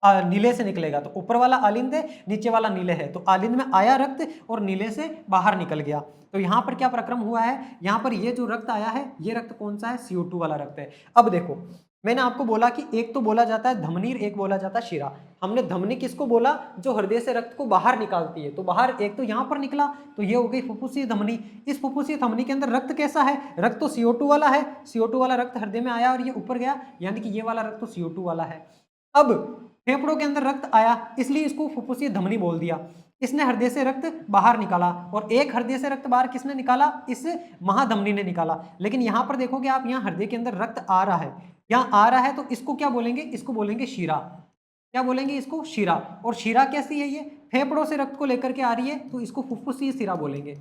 नीले से निकलेगा। तो ऊपर वाला आलिंद है, नीचे वाला नीले है, तो आलिंद में आया रक्त और नीले से बाहर निकल गया। तो यहाँ पर क्या प्रक्रम हुआ है, यहाँ पर ये जो रक्त आया है, ये रक्त कौन सा है, CO2 वाला रक्त है। अब देखो, मैंने आपको बोला कि एक तो बोला जाता है धमनी, एक बोला जाता है शिरा। हमने धमनी किसको बोला, जो हृदय से रक्त को बाहर निकालती है। तो बाहर एक तो यहाँ पर निकला, तो ये हो गई फुफ्फुसीय धमनी। इस फुफ्फुसीय धमनी के अंदर रक्त कैसा है, रक्त तो CO2 वाला है, CO2 वाला रक्त हृदय में आया और ये ऊपर गया, यानी कि ये वाला रक्त तो CO2 वाला है। अब फेफड़ों के अंदर रक्त आया, इसलिए इसको फुफ्फुसीय धमनी बोल दिया। इसने हृदय से रक्त बाहर निकाला, और एक हृदय से रक्त बाहर किसने निकाला, इस महाधमनी ने निकाला। लेकिन यहां पर देखोगे आप, यहाँ हृदय के अंदर रक्त आ रहा है, यहाँ आ रहा है, तो इसको क्या बोलेंगे, इसको बोलेंगे शिरा। क्या बोलेंगे, इसको शिरा। और शिरा कैसी है, ये फेफड़ों से रक्त को लेकर के आ रही है, तो इसको फुफ्फुसीय शिरा बोलेंगे,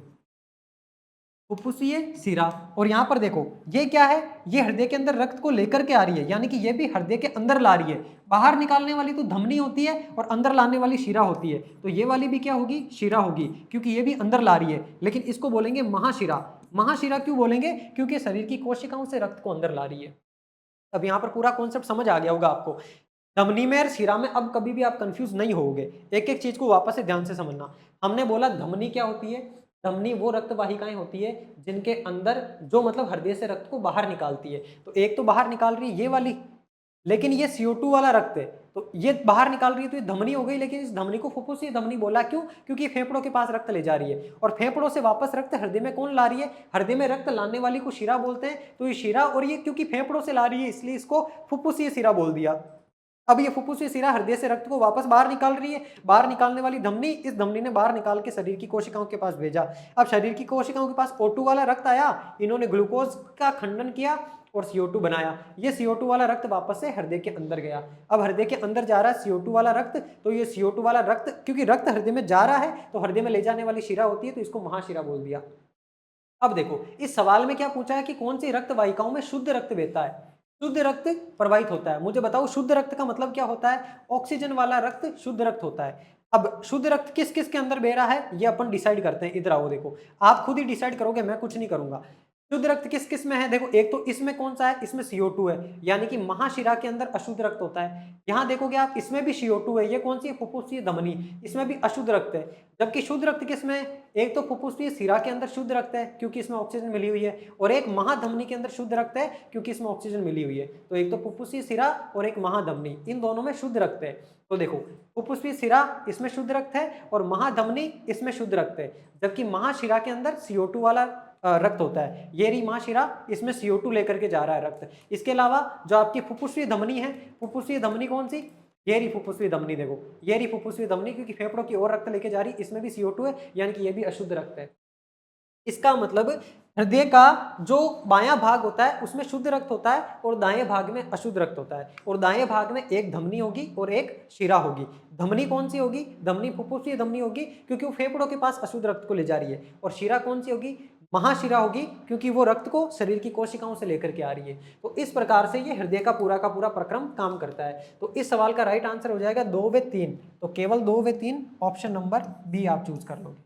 फुफ्फुसीय शिरा। और यहाँ पर देखो, ये क्या है, ये हृदय के अंदर रक्त को लेकर के आ रही है, यानी कि ये भी हृदय के अंदर ला रही है। बाहर निकालने वाली तो धमनी होती है और अंदर लाने वाली शिरा होती है, तो ये वाली भी क्या होगी, शिरा होगी, क्योंकि ये भी अंदर ला रही है। लेकिन इसको बोलेंगे महाशिरा। महाशिरा क्यों बोलेंगे, क्योंकि शरीर की कोशिकाओं से रक्त को अंदर ला रही है। अब यहाँ पर पूरा कॉन्सेप्ट समझ आ गया होगा आपको। धमनी में और शिरा में अब कभी भी आप कंफ्यूज नहीं होगे। एक एक चीज को वापस से ध्यान से समझना। हमने बोला धमनी क्या होती है, धमनी वो रक्त वाहिकाएं होती है जिनके अंदर जो मतलब हृदय से रक्त को बाहर निकालती है। तो एक तो बाहर निकाल रही है ये वाली, लेकिन ये CO2 वाला रक्त है, तो ये बाहर निकाल रही है, तो ये धमनी हो गई। लेकिन इस धमनी को फुफ्फुसीय धमनी बोला क्यों, क्योंकि फेफड़ों के पास रक्त ले जा रही है, और फेफड़ों से वापस रक्त हृदय में कौन ला रही है, हृदय में रक्त लाने वाली को शिरा बोलते हैं। तो ये शिरा, और ये क्योंकि फेफड़ों से ला रही है इसलिए इसको फुफ्फुसीय शिरा बोल दिया। अब ये फुफ्फुसीय शिरा हृदय से रक्त को वापस बाहर निकाल रही है, बाहर निकालने वाली धमनी, इस धमनी ने बाहर निकाल के शरीर की कोशिकाओं के पास भेजा। अब शरीर की कोशिकाओं के पास O2 वाला रक्त आया, इन्होंने ग्लूकोज का खंडन किया और CO2 बनाया। ये CO2 वाला रक्त वापस से हृदय के अंदर गया। अब हृदय के अंदर जा रहा है CO2 वाला रक्त, तो ये CO2 वाला रक्त, क्योंकि रक्त हृदय में जा रहा है तो हृदय में ले जाने वाली शिरा होती है, तो इसको महाशिरा बोल दिया। अब देखो, इस सवाल में क्या पूछा है कि कौन सी रक्त वाहिकाओं में शुद्ध रक्त बहता है, शुद्ध रक्त प्रवाहित होता है। मुझे बताओ शुद्ध रक्त का मतलब क्या होता है, ऑक्सीजन वाला रक्त शुद्ध रक्त होता है। अब शुद्ध रक्त किस किस के अंदर बह रहा है ये अपन डिसाइड करते हैं। इधर आओ, देखो आप खुद ही डिसाइड करोगे, मैं कुछ नहीं करूंगा। शुद्ध रक्त किस किस में है, देखो एक तो इसमें कौन सा है, इसमें CO2 है, यानी कि महाशिरा के अंदर अशुद्ध रक्त होता है। यहाँ देखोगे आप, इसमें भी CO2 है, ये कौन सी है, फुफ्फुसीय धमनी, इसमें भी अशुद्ध रक्त है। जबकि शुद्ध रक्त किसमें है, एक तो फुफ्फुसीय सिरा के अंदर शुद्ध रक्त है क्योंकि इसमें ऑक्सीजन मिली हुई है, और एक महाधमनी के अंदर शुद्ध रक्त है क्योंकि इसमें ऑक्सीजन मिली हुई है। तो एक तो फुफ्फुसीय सिरा और एक महाधमनी, इन दोनों में शुद्ध रक्त है। तो देखो फुफ्फुसीय सिरा इसमें शुद्ध रक्त है और महाधमनी इसमें शुद्ध रक्त है, जबकि महाशिरा के अंदर CO2 वाला रक्त होता है। ये रही महाशिरा, इसमें CO2 लेकर के जा रहा है रक्त। इसके अलावा जो आपकी फुफ्फुसीय धमनी है, फुफ्फुसीय धमनी कौन सी, ये रही फुफ्फुसीय धमनी, देखो ये रही फुफ्फुसीय धमनी, क्योंकि फेफड़ों की ओर रक्त लेके जा रही, इसमें भी CO2 है, यानी कि ये भी अशुद्ध रक्त है। इसका मतलब हृदय का जो बायां भाग होता है उसमें शुद्ध रक्त होता है और दाएं भाग में अशुद्ध रक्त होता है, और दाएं भाग में एक धमनी होगी और एक शिरा होगी। धमनी कौन सी होगी, धमनी फुफ्फुसीय धमनी होगी क्योंकि वो फेफड़ों के पास अशुद्ध रक्त को ले जा रही है, और शिरा कौन सी होगी, महाशिरा होगी, क्योंकि वो रक्त को शरीर की कोशिकाओं से लेकर के आ रही है। तो इस प्रकार से ये हृदय का पूरा प्रक्रम काम करता है। तो इस सवाल का राइट आंसर हो जाएगा 2 व 3, तो केवल 2 व 3 ऑप्शन नंबर बी आप चूज कर लोगे।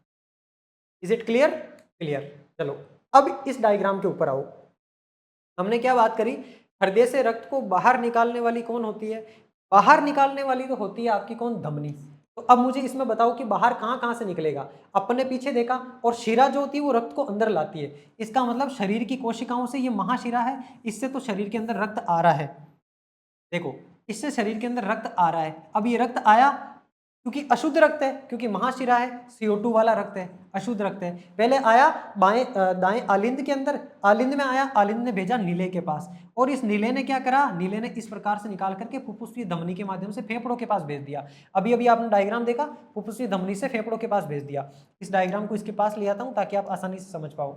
Is it clear, clear. चलो अब इस डायग्राम के ऊपर आओ। हमने क्या बात करी, हृदय से रक्त को बाहर निकालने वाली कौन होती है, बाहर निकालने वाली तो होती है आपकी कौन, धमनी। तो अब मुझे इसमें बताओ कि बाहर कहाँ कहाँ से निकलेगा। अपने पीछे देखा, और शिरा जो होती है वो रक्त को अंदर लाती है। इसका मतलब शरीर की कोशिकाओं से ये महाशिरा है, इससे तो शरीर के अंदर रक्त आ रहा है। देखो इससे शरीर के अंदर रक्त आ रहा है। अब ये रक्त आया क्योंकि अशुद्ध रक्त है, क्योंकि महाशिरा है, CO2 वाला रक्त है, अशुद्ध रक्त है। पहले आया बाएं दाएं आलिंद के अंदर, आलिंद में आया, आलिंद ने भेजा नीले के पास, और इस नीले ने क्या करा, नीले ने इस प्रकार से निकाल करके फुफ्फुसीय धमनी के माध्यम से फेफड़ों के पास भेज दिया। अभी अभी आपने डायग्राम देखा, फुफ्फुसीय धमनी से फेफड़ों के पास भेज दिया। इस डायग्राम को इसके पास ले आता हूं ताकि आप आसानी से समझ पाओ।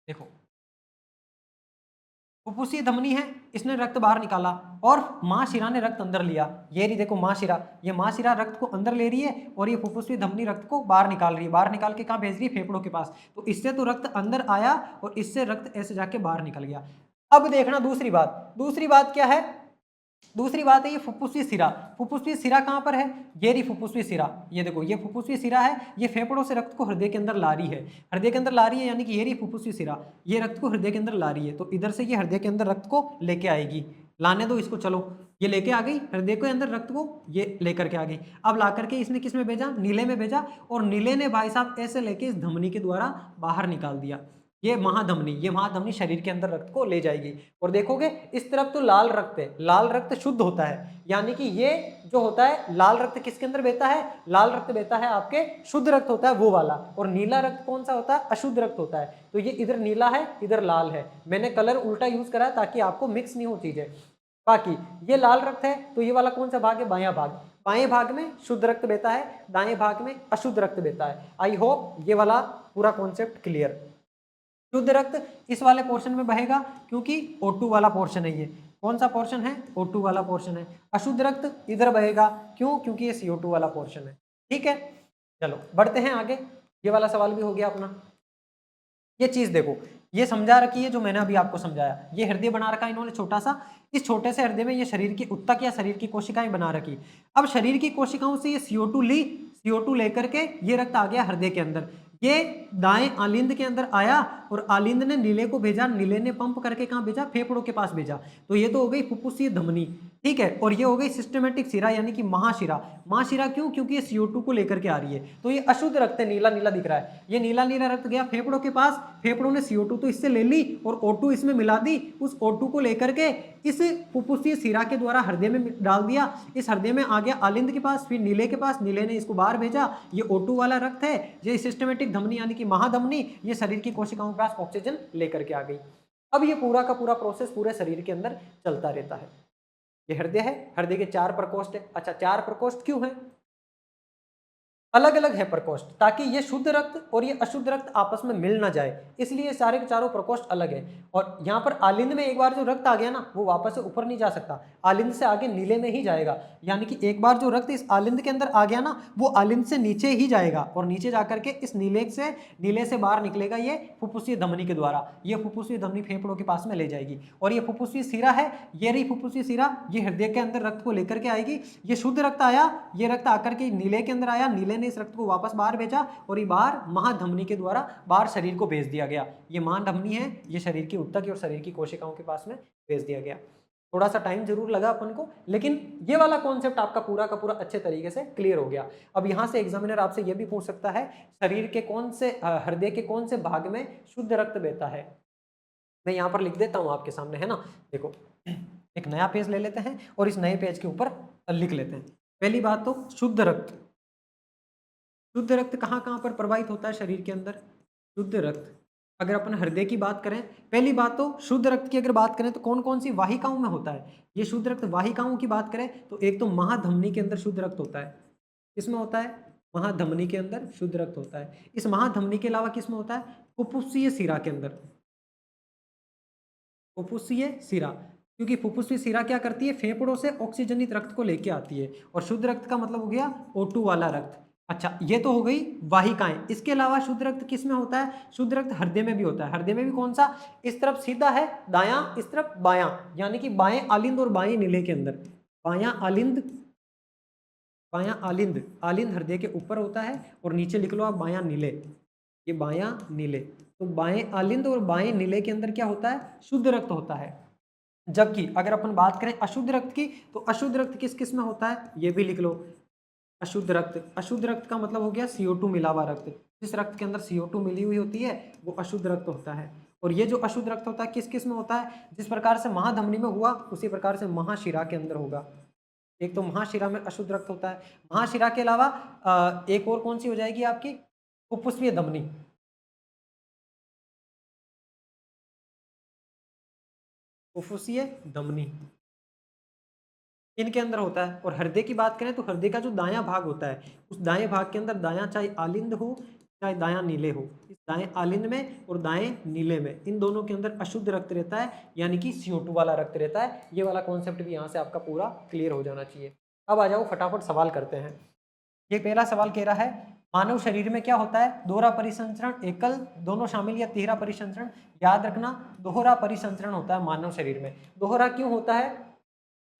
देखो फुफ्फुसीय धमनी है, इसने रक्त बाहर निकाला, और महाशिरा ने रक्त अंदर लिया। ये रही देखो महाशिरा, ये महाशिरा रक्त को अंदर ले रही है, और ये फुफ्फुसीय धमनी रक्त को बाहर निकाल रही है। बाहर निकाल के कहाँ भेज रही है, फेफड़ों के पास। तो इससे तो रक्त अंदर आया और इससे रक्त ऐसे जाके बाहर निकल गया। अब देखना दूसरी बात, दूसरी बात क्या है, दूसरी बात है ये फुफ्फुसीय सिरा। फुफ्फुसीय सिरा कहाँ पर है, ये रही फुफ्फुसीय सिरा, ये देखो ये फुफ्फुसीय सिरा है, ये फेफड़ों से रक्त को हृदय के अंदर ला रही है, हृदय के अंदर ला रही है, यानी कि ये रही फुफ्फुसीय सिरा, ये रक्त को हृदय के अंदर ला रही है। तो इधर से ये हृदय के अंदर रक्त को लेके आएगी, लाने दो इसको, चलो ये लेके आ गई हृदय के अंदर रक्त को, ये लेकर के आ गई। अब ला करके इसने किस में भेजा, नीले में भेजा, और नीले ने भाई साहब ऐसे लेके इस धमनी के द्वारा बाहर निकाल दिया। ये महाधमनी, ये महाधमनी शरीर के अंदर रक्त को ले जाएगी। और देखोगे इस तरफ तो लाल रक्त है, लाल रक्त शुद्ध होता है, यानी कि ये जो होता है लाल रक्त किसके अंदर बहता है, लाल रक्त बहता है आपके शुद्ध रक्त होता है वो वाला, और नीला रक्त कौन सा होता है, अशुद्ध रक्त होता है। तो ये इधर नीला है इधर लाल है, मैंने कलर उल्टा यूज करा है ताकि आपको मिक्स नहीं हो चीजें। बाकी ये लाल रक्त है, तो ये वाला कौन सा भाग है, बायां भाग। बाएं भाग में शुद्ध रक्त बहता है, दाएं भाग में अशुद्ध रक्त बहता है। आई होप ये वाला पूरा कॉन्सेप्ट क्लियर। शुद्ध रक्त इस वाले पोर्शन में बहेगा क्योंकि O2 वाला पोर्शन है, ये कौन सा पोर्शन है, O2 वाला पोर्शन है। अशुद्ध रक्त इधर बहेगा, क्यों, क्योंकि ये CO2 वाला पोर्शन है। ठीक है, चलो बढ़ते हैं आगे। ये वाला सवाल भी हो गया अपना। ये चीज देखो, ये समझा रखी है जो मैंने अभी आपको समझाया। ये हृदय बना रखा है इन्होंने छोटा सा, इस छोटे से हृदय में ये शरीर की उत्तक या शरीर की कोशिकाएं बना रखी। अब शरीर की कोशिकाओं से ये CO2 ली, CO2 लेकर के ये रक्त आ गया हृदय के अंदर। ये दाएं आलिंद के अंदर आया और आलिंद ने नीले को भेजा, नीले ने पंप करके कहाँ भेजा, फेफड़ों के पास भेजा। तो ये तो हो गई फुफ्फुसीय धमनी, ठीक है। और ये हो गई सिस्टमेटिक शिरा यानी कि महाशिरा। महाशिरा क्यों, क्योंकि ये CO2 को लेकर के आ रही है। तो ये अशुद्ध रक्त है, नीला नीला दिख रहा है, ये नीला नीला रक्त गया फेफड़ों के पास, फेफड़ों ने CO2 तो इससे ले ली और O2 इसमें मिला दी। उस O2 को लेकर के इस फुफ्फुसीय शिरा के द्वारा हृदय में डाल दिया। इस हृदय में आ गया आलिंद के पास, फिर नीले के पास, नीले ने इसको बाहर भेजा। ये O2 वाला रक्त है, ये सिस्टमेटिक धमनी यानी कि महाधमनी, ये शरीर की कोशिकाओं के पास ऑक्सीजन लेकर के आ गई। अब ये पूरा का पूरा प्रोसेस पूरे शरीर के अंदर चलता रहता है। ये हृदय है, हृदय के 4 प्रकोष्ठ है। अच्छा 4 प्रकोष्ठ क्यों है, अलग अलग है प्रकोष्ठ, ताकि ये शुद्ध रक्त और ये अशुद्ध रक्त आपस में मिल ना जाए, इसलिए सारे के चारों प्रकोष्ठ अलग है। और यहाँ पर आलिंद में एक बार जो रक्त आ गया ना, वो वापस से ऊपर नहीं जा सकता, आलिंद से आगे नीले में ही जाएगा। यानी कि एक बार जो रक्त इस आलिंद के अंदर आ गया ना, वो आलिंद से नीचे ही जाएगा और नीचे जाकर के इस नीले से बाहर निकलेगा ये फुफ्फुसीय धमनी के द्वारा। ये फुफ्फुसीय धमनी फेफड़ों के पास में ले जाएगी और ये फुफ्फुसीय सिरा है, ये रही फुफ्फुसीय सिरा, ये हृदय के अंदर रक्त को लेकर के आएगी। ये शुद्ध रक्त आया, ये रक्त आकर के नीले के अंदर आया, नीले ने इस रक्त को वापस बाहर भेजा और ये बाहर महाधमनी के द्वारा बाहर शरीर को भेज दिया गया। ये महाधमनी है, ये शरीर की ऊतक और शरीर की कोशिकाओं के पास में भेज दिया गया। थोड़ा सा टाइम जरूर लगा अपन को, लेकिन ये वाला कॉन्सेप्ट आपका पूरा का पूरा अच्छे तरीके से क्लियर हो गया। अब यहाँ से एग्जामिनर आपसे ये भी पूछ सकता है, शरीर के कौन से हृदय के कौन से भाग में शुद्ध रक्त बहता है। मैं यहाँ पर लिख देता हूँ आपके सामने, है ना। देखो, एक नया पेज ले लेते हैं और इस नए पेज के ऊपर लिख लेते हैं। पहली बात तो शुद्ध रक्त, शुद्ध रक्त कहाँ कहाँ पर प्रवाहित होता है शरीर के अंदर। शुद्ध रक्त अगर अपन हृदय की बात करें, पहली बात तो शुद्ध रक्त की अगर बात करें तो कौन कौन सी वाहिकाओं में होता है। ये शुद्ध रक्त वाहिकाओं की बात करें तो एक तो महाधमनी के अंदर शुद्ध रक्त होता है। किसमें होता है? महाधमनी के अंदर शुद्ध रक्त होता है। इस महाधमनी के अलावा किसमें होता है? फुफ्फुसीय सिरा के अंदर, फुफ्फुसीय सिरा, क्योंकि फुफ्फुसीय सिरा क्या करती है? फेफड़ों से ऑक्सीजनित रक्त को लेके आती है। और शुद्ध रक्त का मतलब हो गया O2 वाला रक्त। अच्छा, ये तो हो गई वाहिकाएं। इसके अलावा शुद्ध रक्त किस में होता है? शुद्ध रक्त हृदय में भी होता है। हृदय में भी कौन सा? इस तरफ सीधा है दायां, इस तरफ बायां, यानी कि बाएं आलिंद और बाएं नीले के अंदर। बायां आलिंद, बायां आलिंद, आलिंद हृदय के ऊपर होता है और नीचे लिख लो आप बायां नीले, ये बायां नीले। तो बाएं आलिंद और बाएं नीले के अंदर क्या होता है? शुद्ध रक्त होता है। जबकि अगर अपन बात करें अशुद्ध रक्त की, तो अशुद्ध रक्त किस किस में होता है? ये भी लिख लो, अशुद्ध रक्त। अशुद्ध रक्त का मतलब हो गया CO2 मिला हुआ रक्त। जिस रक्त के अंदर CO2 मिली हुई होती है वो अशुद्ध रक्त होता है। और ये जो अशुद्ध रक्त होता है किस किस में होता है? जिस प्रकार से महाधमनी में हुआ उसी प्रकार से महाशिरा के अंदर होगा। एक तो महाशिरा में अशुद्ध रक्त होता है। महाशिरा के अलावा एक और कौन सी हो जाएगी आपकी? फुफ्फुसीय धमनी, फुफ्फुसीय धमनी इनके अंदर होता है। और हृदय की बात करें तो हृदय का जो दायां भाग होता है, उस दाएं भाग के अंदर, दायां चाहे आलिंद हो चाहे दायां नीले हो, इस दाएं आलिंद में और दाएं नीले में, इन दोनों के अंदर अशुद्ध रक्त रहता है, यानी कि CO2 वाला रक्त रहता है। ये वाला कॉन्सेप्ट भी यहाँ से आपका पूरा क्लियर हो जाना चाहिए। अब आ जाओ फटाफट सवाल करते हैं। ये पहला सवाल कह रहा है, मानव शरीर में क्या होता है? दोहरा परिसंचरण, एकल, दोनों शामिल या तीसरा परिसंचरण। याद रखना, दोहरा परिसंचरण होता है मानव शरीर में। दोहरा क्यों होता है?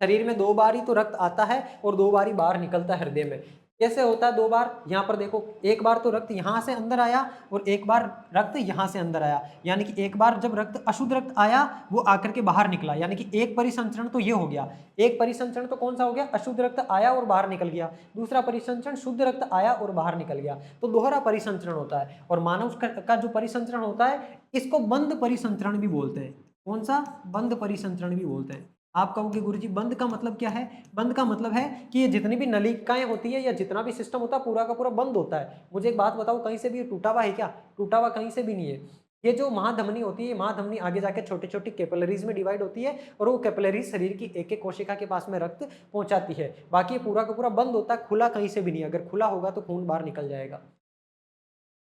शरीर में दो बार ही तो रक्त आता है और दो बार ही बाहर निकलता है हृदय में। कैसे होता है दो बार? यहाँ पर देखो, एक बार तो रक्त यहाँ से अंदर आया और एक बार रक्त यहाँ से अंदर आया। यानी कि एक बार जब रक्त अशुद्ध रक्त आया वो आकर के बाहर निकला, यानी कि एक परिसंचरण तो ये हो गया। एक परिसंचरण तो कौन सा हो गया? अशुद्ध रक्त आया और बाहर निकल गया। दूसरा परिसंचरण शुद्ध रक्त आया और बाहर निकल गया, तो दोहरा परिसंचरण होता है। और मानव का जो परिसंचरण होता है इसको बंद परिसंचरण भी बोलते हैं। कौन सा? बंद परिसंचरण भी बोलते हैं। आप कहोगे गुरुजी बंद का मतलब क्या है? बंद का मतलब है कि ये जितनी भी नलिकाएं होती है या जितना भी सिस्टम होता है पूरा का पूरा बंद होता है। मुझे एक बात बताओ, कहीं से भी टूटा हुआ है क्या? टूटा हुआ कहीं से भी नहीं है। ये जो महाधमनी होती है, महाधमनी आगे जाके छोटे छोटे कैपिलरीज में डिवाइड होती है और वो कैपिलरीज शरीर की एक एक कोशिका के पास में रक्त पहुंचाती है। बाकी ये पूरा का पूरा बंद होता है, खुला कहीं से भी नहीं। अगर खुला होगा तो खून बाहर निकल जाएगा।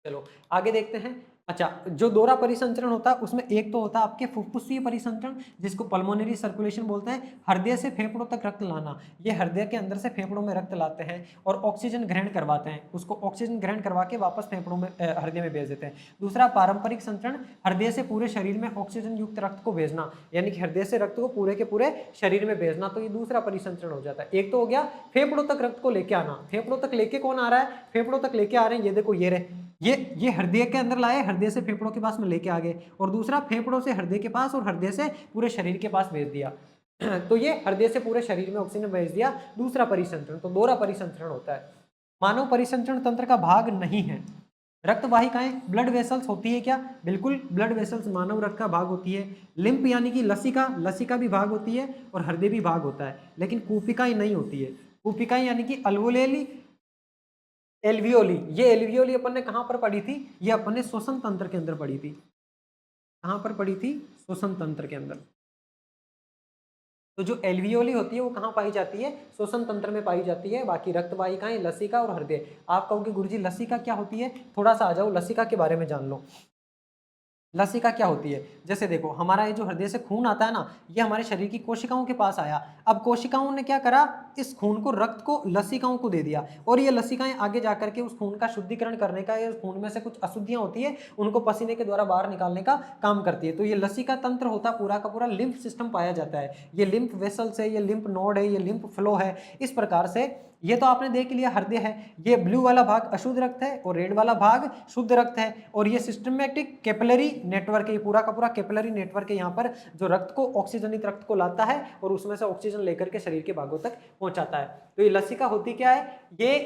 चलो आगे देखते हैं। अच्छा, जो दोहरा परिसंचरण होता है उसमें एक तो होता है आपके फुफ्फुसीय परिसंचरण, जिसको पल्मोनरी सर्कुलेशन बोलते हैं। हृदय से फेफड़ों तक रक्त लाना, ये हृदय के अंदर से फेफड़ों में रक्त लाते हैं और ऑक्सीजन ग्रहण करवाते हैं। उसको ऑक्सीजन ग्रहण करवा के वापस फेफड़ों में हृदय में भेज देते हैं। दूसरा पारंपरिक संचरण, हृदय से पूरे शरीर में ऑक्सीजन युक्त रक्त को भेजना, यानी कि हृदय से रक्त को पूरे के पूरे शरीर में भेजना, तो ये दूसरा परिसंचरण हो जाता है। एक तो हो गया फेफड़ों तक रक्त को लेके आना। फेफड़ों तक लेके कौन आ रहा है? फेफड़ों तक लेके आ रहे हैं, ये देखो, ये रहे, ये हृदय के अंदर लाए, हृदय से फेफड़ों के पास में लेके आ गए। और दूसरा फेफड़ों से हृदय के पास और हृदय से पूरे शरीर के पास भेज दिया। तो ये हृदय से पूरे शरीर में ऑक्सीजन भेज दिया, दूसरा परिसंचरण। तो दोहरा परिसंचरण होता है। मानव परिसंचरण तंत्र का भाग नहीं है। रक्त वाहिकाएं, ब्लड वेसल्स होती है क्या? बिल्कुल, ब्लड वेसल्स मानव रक्त का भाग होती है। लिम्फ यानी कि लसिका, लसिका भी भाग होती है और हृदय भी भाग होता है, लेकिन कूपिकाएं नहीं होती है। कूपिकाएं यानी कि अल्वोलेली, एल्वियोली, ये एल्वियोली अपन ने कहां पर पढ़ी थी? ये अपन ने श्वसन तंत्र के अंदर पढ़ी थी। कहां पर पढ़ी थी? श्वसन तंत्र के अंदर। तो जो एल्वियोली होती है वो कहाँ पाई जाती है? श्वसन तंत्र में पाई जाती है। बाकी रक्त वाहिकाएं, लसिका और हृदय। आप कहोगे गुरुजी लसिका क्या होती है? थोड़ा सा आ जाओ, लसिका के बारे में जान लो। लसिका क्या होती है? जैसे देखो, हमारा ये जो हृदय से खून आता है ना, ये हमारे शरीर की कोशिकाओं के पास आया। अब कोशिकाओं ने क्या करा? इस खून को, रक्त को लसिकाओं को दे दिया, और ये लसिकाएं आगे जाकर के उस खून का शुद्धिकरण करने का, या खून में से कुछ अशुद्धियां होती है उनको पसीने के द्वारा बाहर निकालने का काम करती है। तो ये लसिका तंत्र होता है, पूरा का पूरा लिम्फ सिस्टम पाया जाता है। ये लिम्फ वेसल्स है, ये लिम्फ नोड है, ये लिम्फ फ्लो है। इस प्रकार से ये तो आपने देख लिया हृदय है। ये ब्लू वाला भाग अशुद्ध रक्त है और रेड वाला भाग शुद्ध रक्त है। और ये सिस्टमैटिक कैपिलरी नेटवर्क है, ये पूरा का पूरा कैपिलरी नेटवर्क है यहाँ पर, जो रक्त को, ऑक्सीजनित रक्त को लाता है और उसमें से ऑक्सीजन लेकर के शरीर के भागों तक पहुंचाता है। तो ये लसिका होती क्या है? ये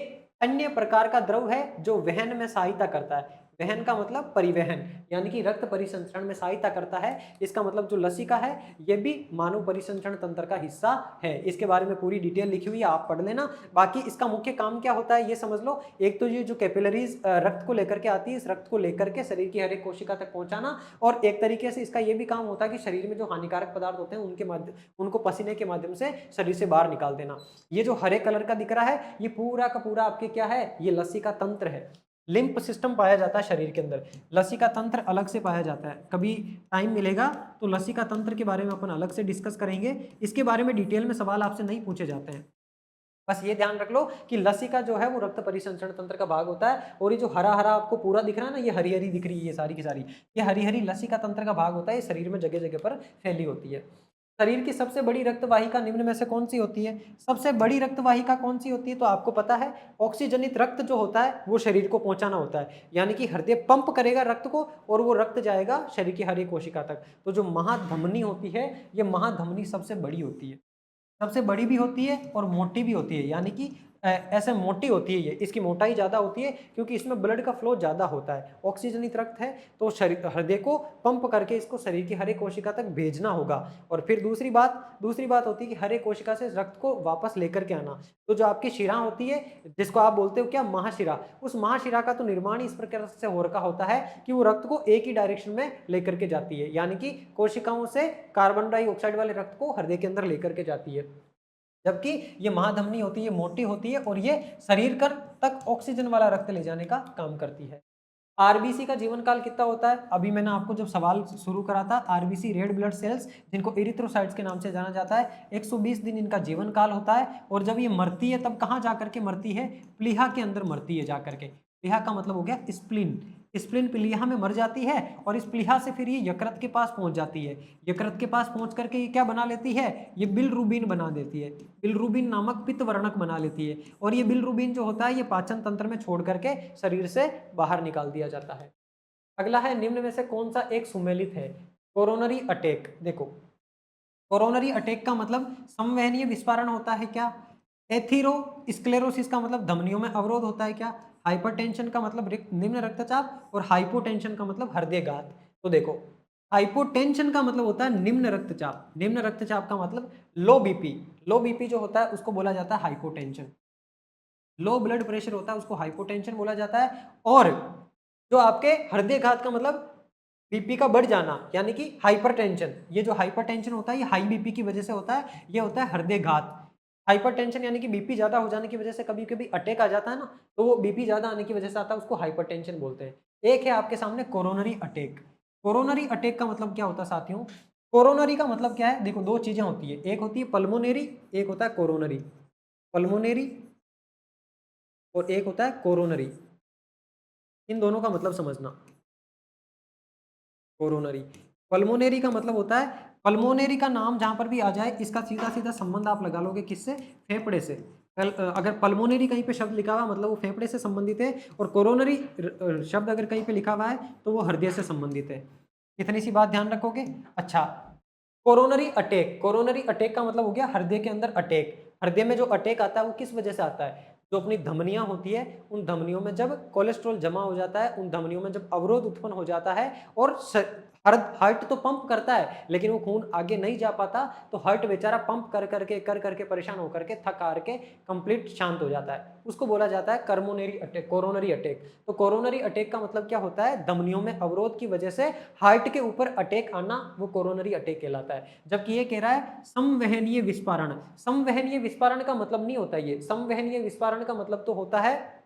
अन्य प्रकार का द्रव है जो वहन में सहायता करता है। वहन का मतलब परिवहन, यानी कि रक्त परिसंचरण में सहायता करता है। इसका मतलब जो लसिका है ये भी मानव परिसंचरण तंत्र का हिस्सा है। इसके बारे में पूरी डिटेल लिखी हुई है, आप पढ़ लेना। बाकी इसका मुख्य काम क्या होता है ये समझ लो। एक तो ये जो कैपिलरीज रक्त को लेकर के आती है, इस रक्त को लेकर के शरीर की हर एक कोशिका तक पहुंचाना, और एक तरीके से इसका ये भी काम होता है कि शरीर में जो हानिकारक पदार्थ होते हैं उनको पसीने के माध्यम से शरीर से बाहर निकाल देना। ये जो हरे कलर का दिख रहा है, ये पूरा का पूरा आपके क्या है? ये लसिका तंत्र है। लिम्फ सिस्टम पाया जाता है शरीर के अंदर, लसिका तंत्र अलग से पाया जाता है। कभी टाइम मिलेगा तो लसिका तंत्र के बारे में अपन अलग से डिस्कस करेंगे। इसके बारे में डिटेल में सवाल आपसे नहीं पूछे जाते हैं। बस ये ध्यान रख लो कि लसिका जो है वो रक्त परिसंचरण तंत्र का भाग होता है। और ये जो हरा हरा आपको पूरा दिख रहा है ना, ये हरी हरी दिख रही है, ये सारी की सारी ये हरी हरी लसिका तंत्र का भाग होता है। ये शरीर में जगह जगह पर फैली होती है। शरीर की सबसे बड़ी रक्तवाहिका निम्न में से कौन सी होती है? सबसे बड़ी रक्तवाहिका कौन सी होती है? तो आपको पता है, ऑक्सीजनित रक्त जो होता है वो शरीर को पहुंचाना होता है। यानी कि हृदय पंप करेगा रक्त को और वो रक्त जाएगा शरीर की हर एक कोशिका तक। तो जो महाधमनी होती है, ये महाधमनी सबसे बड़ी होती है। सबसे बड़ी भी होती है और मोटी भी होती है। यानी कि ऐसे मोटी होती है ये, इसकी मोटाई ज़्यादा होती है क्योंकि इसमें ब्लड का फ्लो ज़्यादा होता है। ऑक्सीजनित रक्त है तो शरीर, हृदय को पंप करके इसको शरीर की हर एक कोशिका तक भेजना होगा। और फिर दूसरी बात होती है कि हर एक कोशिका से रक्त को वापस लेकर के आना। तो जो आपकी शिरा होती है, जिसको आप बोलते हो क्या? महाशिरा। उस महाशिरा का तो निर्माण इस प्रकार से हो रखा होता है कि वो रक्त को एक ही डायरेक्शन में लेकर के जाती है। यानी कि कोशिकाओं से कार्बन डाइऑक्साइड वाले रक्त को हृदय के अंदर लेकर के जाती है। जबकि ये महाधमनी होती है, मोटी होती है और ये शरीर कर तक ऑक्सीजन वाला रक्त ले जाने का काम करती है। आरबीसी का जीवन काल कितना होता है? अभी मैंने आपको जब सवाल शुरू करा था, आरबीसी रेड ब्लड सेल्स, जिनको इरिथ्रोसाइट्स के नाम से जाना जाता है, 120 दिन इनका जीवन काल होता है। और जब ये मरती है तब कहाँ जाकर के मरती है? प्लीहा के अंदर मरती है जाकर के। प्लीहा का मतलब हो गया स्प्लीन। स्प्लीन प्लीहा में मर जाती है और इस प्लीहा से फिर ये यकृत के पास पहुंच जाती है। यकृत के पास पहुंच करके ये क्या बना लेती है? ये बिलरुबिन बना देती है। बिलरुबिन नामक पित्त वर्णक बना लेती है। और ये बिलरुबिन जो होता है ये पाचन तंत्र में छोड़ करके शरीर से बाहर निकाल दिया जाता है। अगला है, निम्न में से कौन सा एक सुमेलित है? Coronary attack. देखो, कोरोनरी अटैक का मतलब संवहनीय विस्फारण होता है क्या? एथीरोस्क्लेरोसिस का मतलब धमनियों में अवरोध होता है क्या? हाइपरटेंशन का मतलब निम्न रक्तचाप, और हाइपोटेंशन का मतलब हृदयघात। तो देखो, हाइपोटेंशन का मतलब होता है निम्न रक्तचाप, निम्न रक्तचाप का मतलब लो बीपी। लो बीपी जो होता है उसको बोला जाता है हाइपोटेंशन। लो ब्लड प्रेशर होता है उसको हाइपोटेंशन बोला जाता है। और जो आपके हृदयघात का मतलब बीपी का बढ़ जाना, यानी कि हाइपरटेंशन। ये जो हाइपरटेंशन होता है ये हाई बीपी की वजह से होता है, ये होता है हृदयघात। हाइपरटेंशन यानी कि बीपी ज्यादा हो जाने की वजह से कभी कभी अटैक आ जाता है ना, तो वो बीपी ज्यादा आने की वजह से आता है, उसको हाइपरटेंशन बोलते हैं। एक है आपके सामने कोरोनरी अटैक। कोरोनरी अटैक का मतलब क्या होता है साथियों? कोरोनरी का मतलब क्या है? देखो, दो चीजें होती है, एक होती है पल्मोनरी, एक होता है कोरोनरी। पल्मोनरी और एक होता है कोरोनरी। इन दोनों का मतलब समझना। कोरोनरी, पल्मोनरी का मतलब होता है, पल्मोनरी का नाम जहां पर भी आ जाए इसका सीधा सीधा संबंध आप लगा लोगे किससे? फेफड़े से। अगर पल्मोनरी कहीं पे शब्द लिखा हुआ मतलब वो फेफड़े से संबंधित है, और कोरोनरी शब्द अगर कहीं पे लिखा हुआ है तो वो हृदय से संबंधित है। इतनी सी बात ध्यान रखोगे। अच्छा, कोरोनरी अटैक, कोरोनरी अटैक का मतलब हो गया हृदय के अंदर अटैक। हृदय में जो अटैक आता है वो किस वजह से आता है? जो अपनी धमनियां होती है, उन धमनियों में जब कोलेस्ट्रॉल जमा हो जाता है, उन धमनियों में जब अवरोध उत्पन्न हो जाता है और हार्ट तो पंप करता है लेकिन वो खून आगे नहीं जा पाता, तो हार्ट बेचारा पंप कर करके परेशान होकर के थक हार के कंप्लीट शांत हो जाता है। उसको बोला जाता है कर्मोनरी अटैक, कोरोनरी अटैक। तो कोरोनरी अटैक का मतलब क्या होता है, धमनियों में अवरोध की वजह से हार्ट के ऊपर अटैक आना, वो कोरोनरी अटैक कहलाता है। जबकि ये कह रहा है संवहनीय विस्फारण। संवहनीय विस्फारण का मतलब नहीं होता ये, संवहनीय विस्फारण का मतलब तो होता है,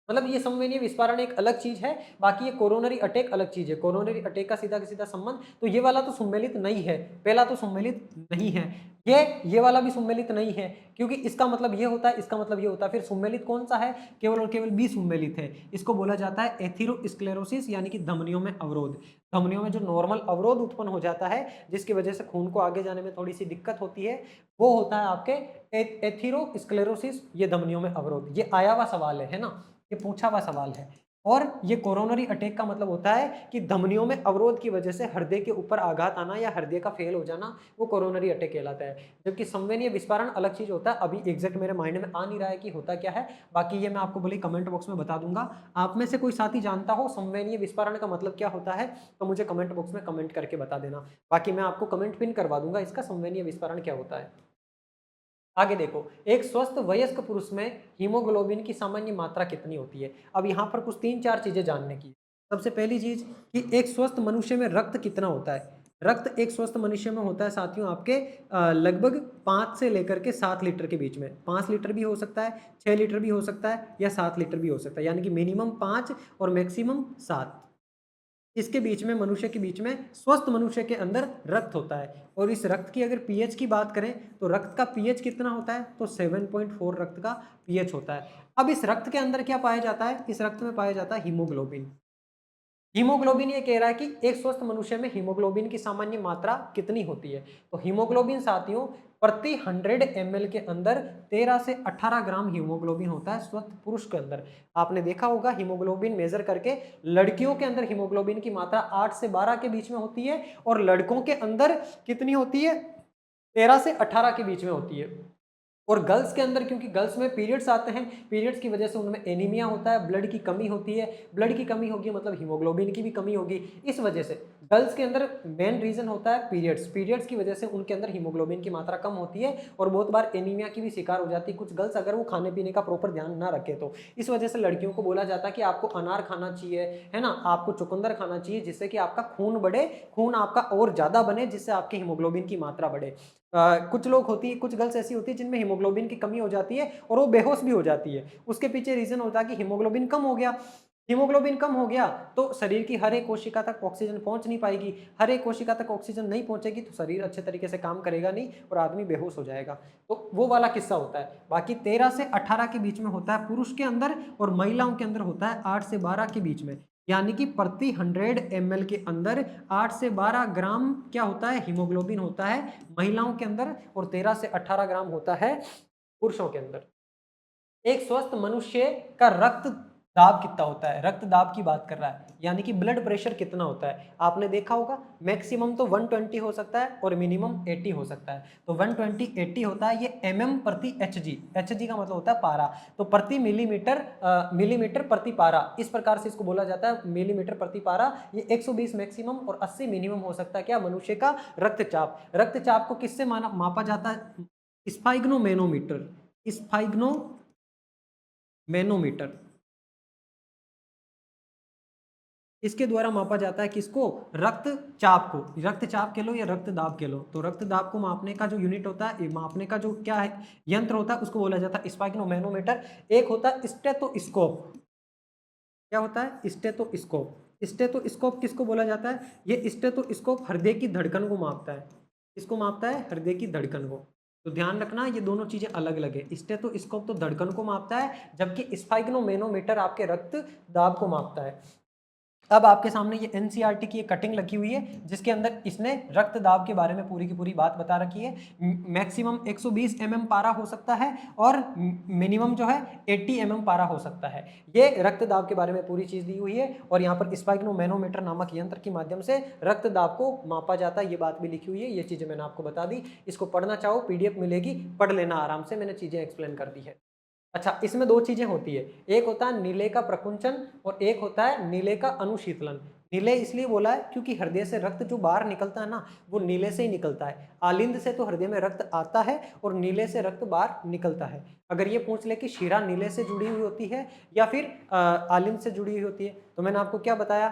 मतलब ये संवहनीय विस्फारण एक अलग चीज है, बाकी ये कोरोनरी अटैक अलग चीज है। कोरोनरी अटैक का सीधा संबंध, तो ये वाला तो सम्मिलित नहीं है, पहला तो सम्मिलित नहीं है, ये वाला भी सम्मिलित नहीं है, क्योंकि इसका मतलब ये होता है, इसका मतलब ये होता है। फिर सम्मिलित कौन सा है, केवल और केवल बी सम्मिलित है। इसको बोला जाता है एथेरोस्क्लेरोसिस, यानी कि धमनियों में अवरोध। धमनियों में जो नॉर्मल अवरोध उत्पन्न हो जाता है, जिसकी वजह से खून को आगे जाने में थोड़ी सी दिक्कत होती है, वो होता है आपके एथेरोस्क्लेरोसिस, ये धमनियों में अवरोध। ये आया हुआ सवाल है ना, ये पूछा हुआ सवाल है। और ये कोरोनरी अटैक का मतलब होता है कि धमनियों में अवरोध की वजह से हृदय के ऊपर आघात आना या हृदय का फेल हो जाना, वो कोरोनरी अटैक कहलाता है। जबकि संवहनीय विस्फारण अलग चीज होता है, अभी एग्जैक्ट मेरे माइंड में आ नहीं रहा है कि होता क्या है, बाकी ये मैं आपको बोली कमेंट बॉक्स में बता दूंगा। आप में से कोई साथी जानता हो संवहनीय विस्फारण का मतलब क्या होता है, तो मुझे कमेंट बॉक्स में कमेंट करके बता देना, बाकी मैं आपको कमेंट पिन करवा दूंगा इसका संवहनीय विस्फारण क्या होता है। आगे देखो, एक स्वस्थ वयस्क पुरुष में हीमोग्लोबिन की सामान्य मात्रा कितनी होती है। अब यहाँ पर कुछ 3-4 चीजें जानने की। सबसे पहली चीज कि एक स्वस्थ मनुष्य में रक्त कितना होता है। रक्त एक स्वस्थ मनुष्य में होता है साथियों आपके लगभग 5 से लेकर के 7 लीटर के बीच में। 5 लीटर भी हो सकता है, 6 लीटर भी हो सकता है, या 7 लीटर भी हो सकता है, यानी कि मिनिमम 5 और मैक्सिमम 7, इसके बीच में, मनुष्य के बीच में स्वस्थ मनुष्य के अंदर रक्त होता है। और इस रक्त की अगर पीएच की बात करें तो रक्त का पीएच कितना होता है, तो 7.4 रक्त का पीएच होता है। अब इस रक्त के अंदर क्या पाया जाता है, इस रक्त में पाया जाता है हीमोग्लोबिन। हीमोग्लोबिन ये कह रहा है कि एक स्वस्थ मनुष्य में हीमोग्लोबिन की सामान्य मात्रा कितनी होती है। तो हीमोग्लोबिन साथियों प्रति 100 ml के अंदर 13 से 18 ग्राम हीमोग्लोबिन होता है स्वस्थ पुरुष के अंदर। आपने देखा होगा हीमोग्लोबिन मेजर करके, लड़कियों के अंदर हीमोग्लोबिन की मात्रा 8 से 12 के बीच में होती है, और लड़कों के अंदर कितनी होती है, 13 से 18 के बीच में होती है। और गर्ल्स के अंदर, क्योंकि गर्ल्स में पीरियड्स आते हैं, पीरियड्स की वजह से उनमें एनीमिया होता है, ब्लड की कमी होती है। ब्लड की कमी होगी मतलब हीमोग्लोबिन की भी कमी होगी। इस वजह से गर्ल्स के अंदर मेन रीजन होता है पीरियड्स। पीरियड्स की वजह से उनके अंदर हीमोग्लोबिन की मात्रा कम होती है, और बहुत बार एनीमिया की भी शिकार हो जाती है कुछ गर्ल्स, अगर वो खाने पीने का प्रॉपर ध्यान ना रखे तो। इस वजह से लड़कियों को बोला जाता है कि आपको अनार खाना चाहिए, है ना, आपको चुकंदर खाना चाहिए, जिससे कि आपका खून बढ़े, खून आपका और ज्यादा बने, जिससे आपकी हीमोग्लोबिन की मात्रा बढ़े। कुछ लोग होती है, कुछ गर्ल्स ऐसी होती है जिनमें हीमोग्लोबिन की कमी हो जाती है और वो बेहोश भी हो जाती है। उसके पीछे रीजन होता है कि हीमोग्लोबिन कम हो गया। हीमोग्लोबिन कम हो गया तो शरीर की हर एक कोशिका तक ऑक्सीजन पहुंच नहीं पाएगी। हर एक कोशिका तक ऑक्सीजन नहीं पहुंचेगी तो शरीर अच्छे तरीके से काम करेगा नहीं और आदमी बेहोश हो जाएगा। तो वो वाला किस्सा होता है। बाकी 13 से 18 के बीच में होता है पुरुष के अंदर, और महिलाओं के अंदर होता है 8 से 12 के बीच में। यानी कि प्रति 100 ml के अंदर 8 से 12 ग्राम क्या होता है, हीमोग्लोबिन होता है महिलाओं के अंदर, और 13 से 18 ग्राम होता है पुरुषों के अंदर। एक स्वस्थ मनुष्य का रक्त दाब कितना होता है, रक्त दाब की बात कर रहा है, यानी कि ब्लड प्रेशर कितना होता है। आपने देखा होगा मैक्सिमम तो 120 हो सकता है और मिनिमम 80 हो सकता है। तो 120 80 होता है, ये mm प्रति hg, hg का मतलब होता है पारा, तो प्रति मिलीमीटर, मिलीमीटर प्रति पारा, इस प्रकार से इसको बोला जाता है मिलीमीटर प्रति पारा। ये 120 मैक्सिमम और 80 मिनिमम हो सकता है क्या, मनुष्य का रक्तचाप। रक्तचाप को किससे मापा जाता है, स्पाइग्नोमेनोमीटर, स्पाइग्नोमेनोमीटर, इसके द्वारा मापा जाता है किसको, रक्तचाप को। रक्तचाप कह लो या रक्तदाब कह लो, तो रक्तदाब को मापने का जो यूनिट होता है, मापने का जो क्या है यंत्र होता है, उसको बोला जाता है स्पाइग्नोमेनोमीटर। एक होता है स्टेथोस्कोप। क्या होता है, स्टेथोस्कोप। स्टेथोस्कोप किसको बोला जाता है, ये स्टेथोस्कोप हृदय की धड़कन को मापता है। किसको मापता है, हृदय की धड़कन को। तो ध्यान रखना ये दोनों चीजें अलग अलग है। स्टेथोस्कोप तो धड़कन को मापता है, जबकि स्पाइग्नोमेनोमीटर आपके रक्त दाब को मापता है। अब आपके सामने ये एनसीईआरटी की एक कटिंग लगी हुई है, जिसके अंदर इसने रक्त दाब के बारे में पूरी की पूरी बात बता रखी है। मैक्सिमम 120 mm पारा हो सकता है, और मिनिमम जो है 80 mm पारा हो सकता है। ये रक्त दाब के बारे में पूरी चीज दी हुई है, और यहाँ पर स्पाइग्नोमेनोमीटर नामक यंत्र के माध्यम से रक्त दाब को मापा जाता है। ये बात भी लिखी हुई है, ये चीजें मैंने आपको बता दी। इसको पढ़ना चाहो PDF मिलेगी, पढ़ लेना आराम से, मैंने चीजें एक्सप्लेन कर दी है। अच्छा, इसमें दो चीजें होती है, एक होता है नीले का प्रकुंचन और एक होता है नीले का अनुशीतलन। नीले इसलिए बोला है क्योंकि हृदय से रक्त जो बाहर निकलता है ना, वो नीले से ही निकलता है। आलिंद से तो हृदय में रक्त आता है और नीले से रक्त बाहर निकलता है। अगर ये पूछ ले कि शिरा नीले से जुड़ी हुई होती है या फिर आलिंद से जुड़ी हुई होती है, तो मैंने आपको क्या बताया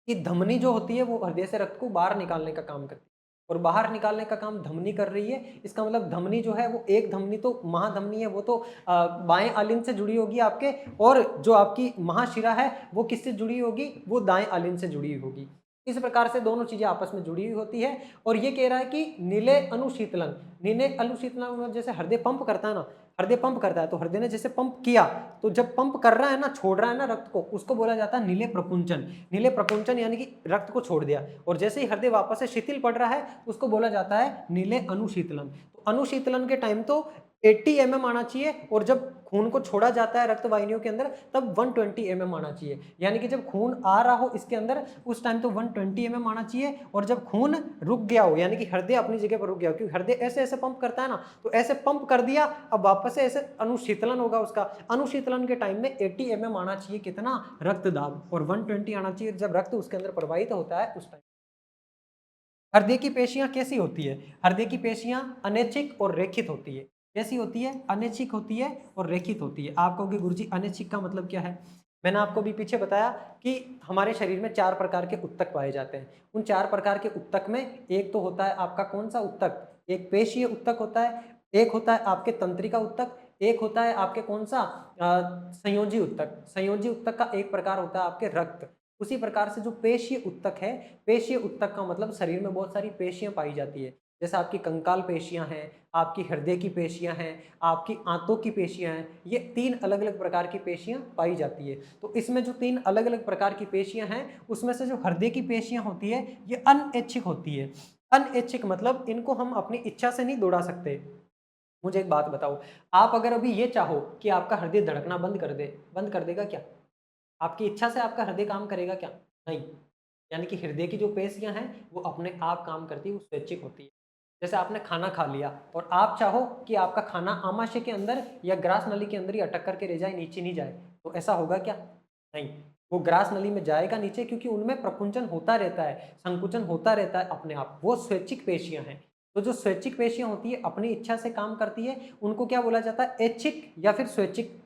कि धमनी जो होती है वो हृदय से रक्त को बाहर निकालने का काम करती है, और बाहर निकालने का काम धमनी कर रही है। इसका मतलब धमनी जो है वो एक धमनी तो महाधमनी है, वो तो बाएं आलिंद से जुड़ी होगी आपके, और जो आपकी महाशिरा है वो किससे जुड़ी होगी, वो दाएं आलिंद से जुड़ी होगी। इस प्रकार से दोनों चीजें आपस में जुड़ी हुई होती है। और ये कह रहा है कि नीले अनुशीतलन, नीले अनुशीतलन में जैसे हृदय पंप करता है ना, हृदय पंप करता है, तो हृदय ने जैसे पंप किया, तो जब पंप कर रहा है ना, छोड़ रहा है ना रक्त को, उसको बोला जाता है नीले प्रकुंचन। नीले प्रकुंचन यानी कि रक्त को छोड़ दिया, और जैसे ही हृदय वापस से शिथिल पड़ रहा है उसको बोला जाता है नीले अनुशीतलन। तो अनुशीतलन के टाइम तो 80 mm आना चाहिए, और जब खून को छोड़ा जाता है रक्त वाहिनियों के अंदर तब 120 mm आना चाहिए। यानी कि जब खून आ रहा हो इसके अंदर उस टाइम तो 120 mm आना चाहिए, और जब खून रुक गया हो यानी कि हृदय अपनी जगह पर रुक गया हो, क्योंकि हृदय ऐसे ऐसे पंप करता है ना, तो ऐसे पंप कर दिया, अब वापस से ऐसे अनुशीतलन होगा उसका। अनुशीतलन के टाइम में 80 mm आना चाहिए कितना, रक्त दाब, और 120 आना चाहिए जब रक्त उसके अंदर प्रवाहित होता है उस टाइम। हृदय की पेशियां कैसी होती है, हृदय की पेशियां अनैच्छिक और रेखित होती है। कैसी होती है, अनैच्छिक होती है और रेखित होती है। आप कहोगे गुरुजी अनैच्छिक का मतलब क्या है, मैंने आपको भी पीछे बताया कि हमारे शरीर में 4 प्रकार के उत्तक पाए जाते हैं। उन 4 प्रकार के उत्तक में एक तो होता है आपका कौन सा उत्तक, एक पेशीय उत्तक होता है, एक होता है आपके तंत्रिका उत्तक, एक होता है आपके कौन सा संयोजी उत्तक। संयोजी उत्तक का एक प्रकार होता है आपके रक्त। उसी प्रकार से जो पेशीय उत्तक है, पेशीय उत्तक का मतलब शरीर में बहुत सारी पेशियां पाई जाती है, जैसे आपकी कंकाल पेशियां हैं, आपकी हृदय की पेशियां हैं, आपकी आंतों की पेशियां हैं। ये 3 अलग अलग प्रकार की पेशियां पाई जाती है। तो इसमें जो 3 अलग अलग प्रकार की पेशियां हैं उसमें से जो हृदय की पेशियां होती है ये अनैच्छिक होती है। अनैच्छिक मतलब इनको हम अपनी इच्छा से नहीं दौड़ा सकते। मुझे एक बात बताओ, आप अगर अभी ये चाहो कि आपका हृदय धड़कना बंद कर दे, बंद कर देगा क्या? आपकी इच्छा से आपका हृदय काम करेगा क्या? नहीं। यानी कि हृदय की जो पेशियां हैं वो अपने आप काम करती है, वो स्वैच्छिक होती है। जैसे आपने खाना खा लिया और आप चाहो कि आपका खाना आमाशय के अंदर या ग्रास नली के अंदर ही अटक करके रह जाए, नीचे नहीं जाए, तो ऐसा होगा क्या? नहीं। वो ग्रास नली में जाएगा नीचे, क्योंकि उनमें प्रकुंचन होता रहता है, संकुचन होता रहता है अपने आप। वो स्वैच्छिक पेशियां हैं। तो जो स्वैच्छिक पेशियां होती है अपनी इच्छा से काम करती है, उनको क्या बोला जाता है, ऐच्छिक या फिर स्वैच्छिक,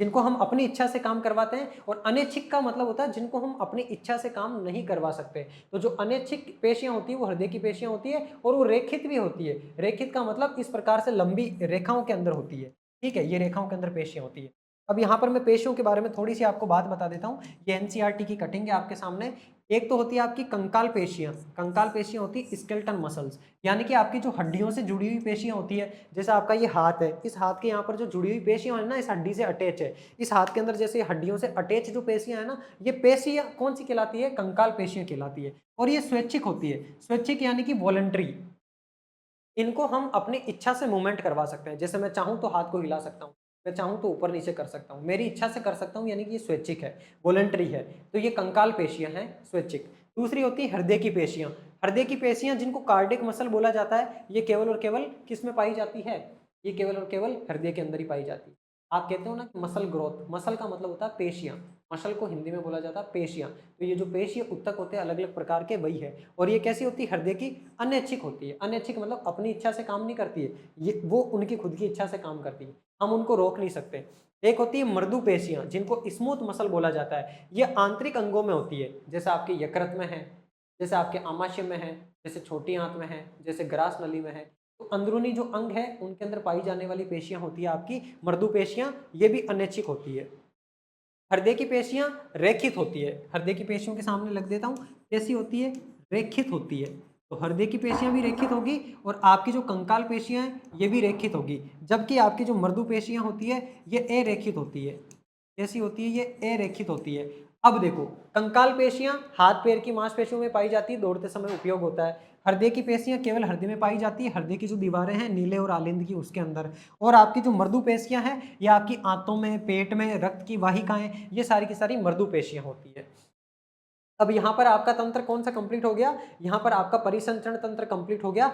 जिनको हम अपनी इच्छा से काम करवाते हैं। और अनैच्छिक का मतलब होता है जिनको हम अपनी इच्छा से काम नहीं करवा सकते। तो जो अनैच्छिक पेशियां होती है वो हृदय की पेशियां होती है, और वो रेखित भी होती है। रेखित का मतलब इस प्रकार से लंबी रेखाओं के अंदर होती है। ठीक है, ये रेखाओं के अंदर पेशियां होती है। अब यहाँ पर मैं पेशियों के बारे में थोड़ी सी आपको बात बता देता हूँ। ये एनसीईआरटी की कटिंग है आपके सामने। एक तो होती है आपकी कंकाल पेशियां। कंकाल पेशियां होती है स्केलेटन मसल्स, यानी कि आपकी जो हड्डियों से जुड़ी हुई पेशियां होती है। जैसे आपका ये हाथ है, इस हाथ के यहाँ पर जो जुड़ी हुई पेशियां है ना, इस हड्डी से अटैच है। इस हाथ के अंदर जैसे हड्डियों से अटैच जो पेशियां है ना, ये पेशियां कौन सी कहलाती है, कंकाल पेशियां कहलाती है। और ये स्वैच्छिक होती है। स्वैच्छिक यानी कि वॉलंटरी। इनको हम अपनी इच्छा से मूवमेंट करवा सकते हैं। जैसे मैं चाहूं तो हाथ को हिला सकता हूं, मैं चाहूं तो ऊपर नीचे कर सकता हूं, मेरी इच्छा से कर सकता हूं, यानी कि ये स्वैच्छिक है, वॉलंटरी है। तो ये कंकाल पेशियां हैं, स्वैच्छिक। दूसरी होती है हृदय की पेशियां। हृदय की पेशियां जिनको कार्डियक मसल बोला जाता है, ये केवल और केवल किस में पाई जाती है, ये केवल और केवल हृदय के अंदर ही पाई जाती है। आप कहते हो ना मसल ग्रोथ, मसल का मतलब होता है पेशियां, मसल को हिंदी में बोला जाता है पेशियां। तो ये जो पेशीय उत्तक होते हैं अलग अलग प्रकार के, वही है। और ये कैसी होती है, हृदय की अनैच्छिक होती है। अनैच्छिक मतलब अपनी इच्छा से काम नहीं करती है, ये वो उनकी खुद की इच्छा से काम करती है, हम उनको रोक नहीं सकते। एक होती है मृदु पेशियां, जिनको स्मूथ मसल बोला जाता है। ये आंतरिक अंगों में होती है, जैसे आपके यकृत में है, जैसे आपके आमाशय में है, जैसे छोटी आंत में है, जैसे ग्रास नली में है। तो अंदरूनी जो अंग है उनके अंदर पाई जाने वाली पेशियां होती है आपकी मृदु पेशियां, ये भी अनैच्छिक होती है। हृदय की पेशियां रेखित होती है। हृदय की पेशियों के सामने लग देता हूं, कैसी होती है, रेखित होती है। तो हृदय की पेशियां भी रेखित होगी, और आपकी जो कंकाल पेशियां हैं ये भी रेखित होगी। जबकि आपकी जो मृदु पेशियां होती है ये अरेखित होती है। कैसी होती है, ये अरेखित होती है। अब देखो, कंकाल पेशियां हाथ पैर की मांसपेशियों में पाई जाती है, दौड़ते समय उपयोग होता है। हृदय की पेशियां केवल हृदय में पाई जाती है, हृदय की जो दीवारें हैं नीले और आलिंद की, उसके अंदर। और आपकी जो मृदु पेशियां हैं ये आपकी आंतों में, पेट में, रक्त की वाहिकाएं, ये सारी की सारी मृदु पेशियां होती है। अब यहाँ पर आपका तंत्र कौन सा कंप्लीट हो गया, यहाँ पर आपका परिसंचरण तंत्र कंप्लीट हो गया।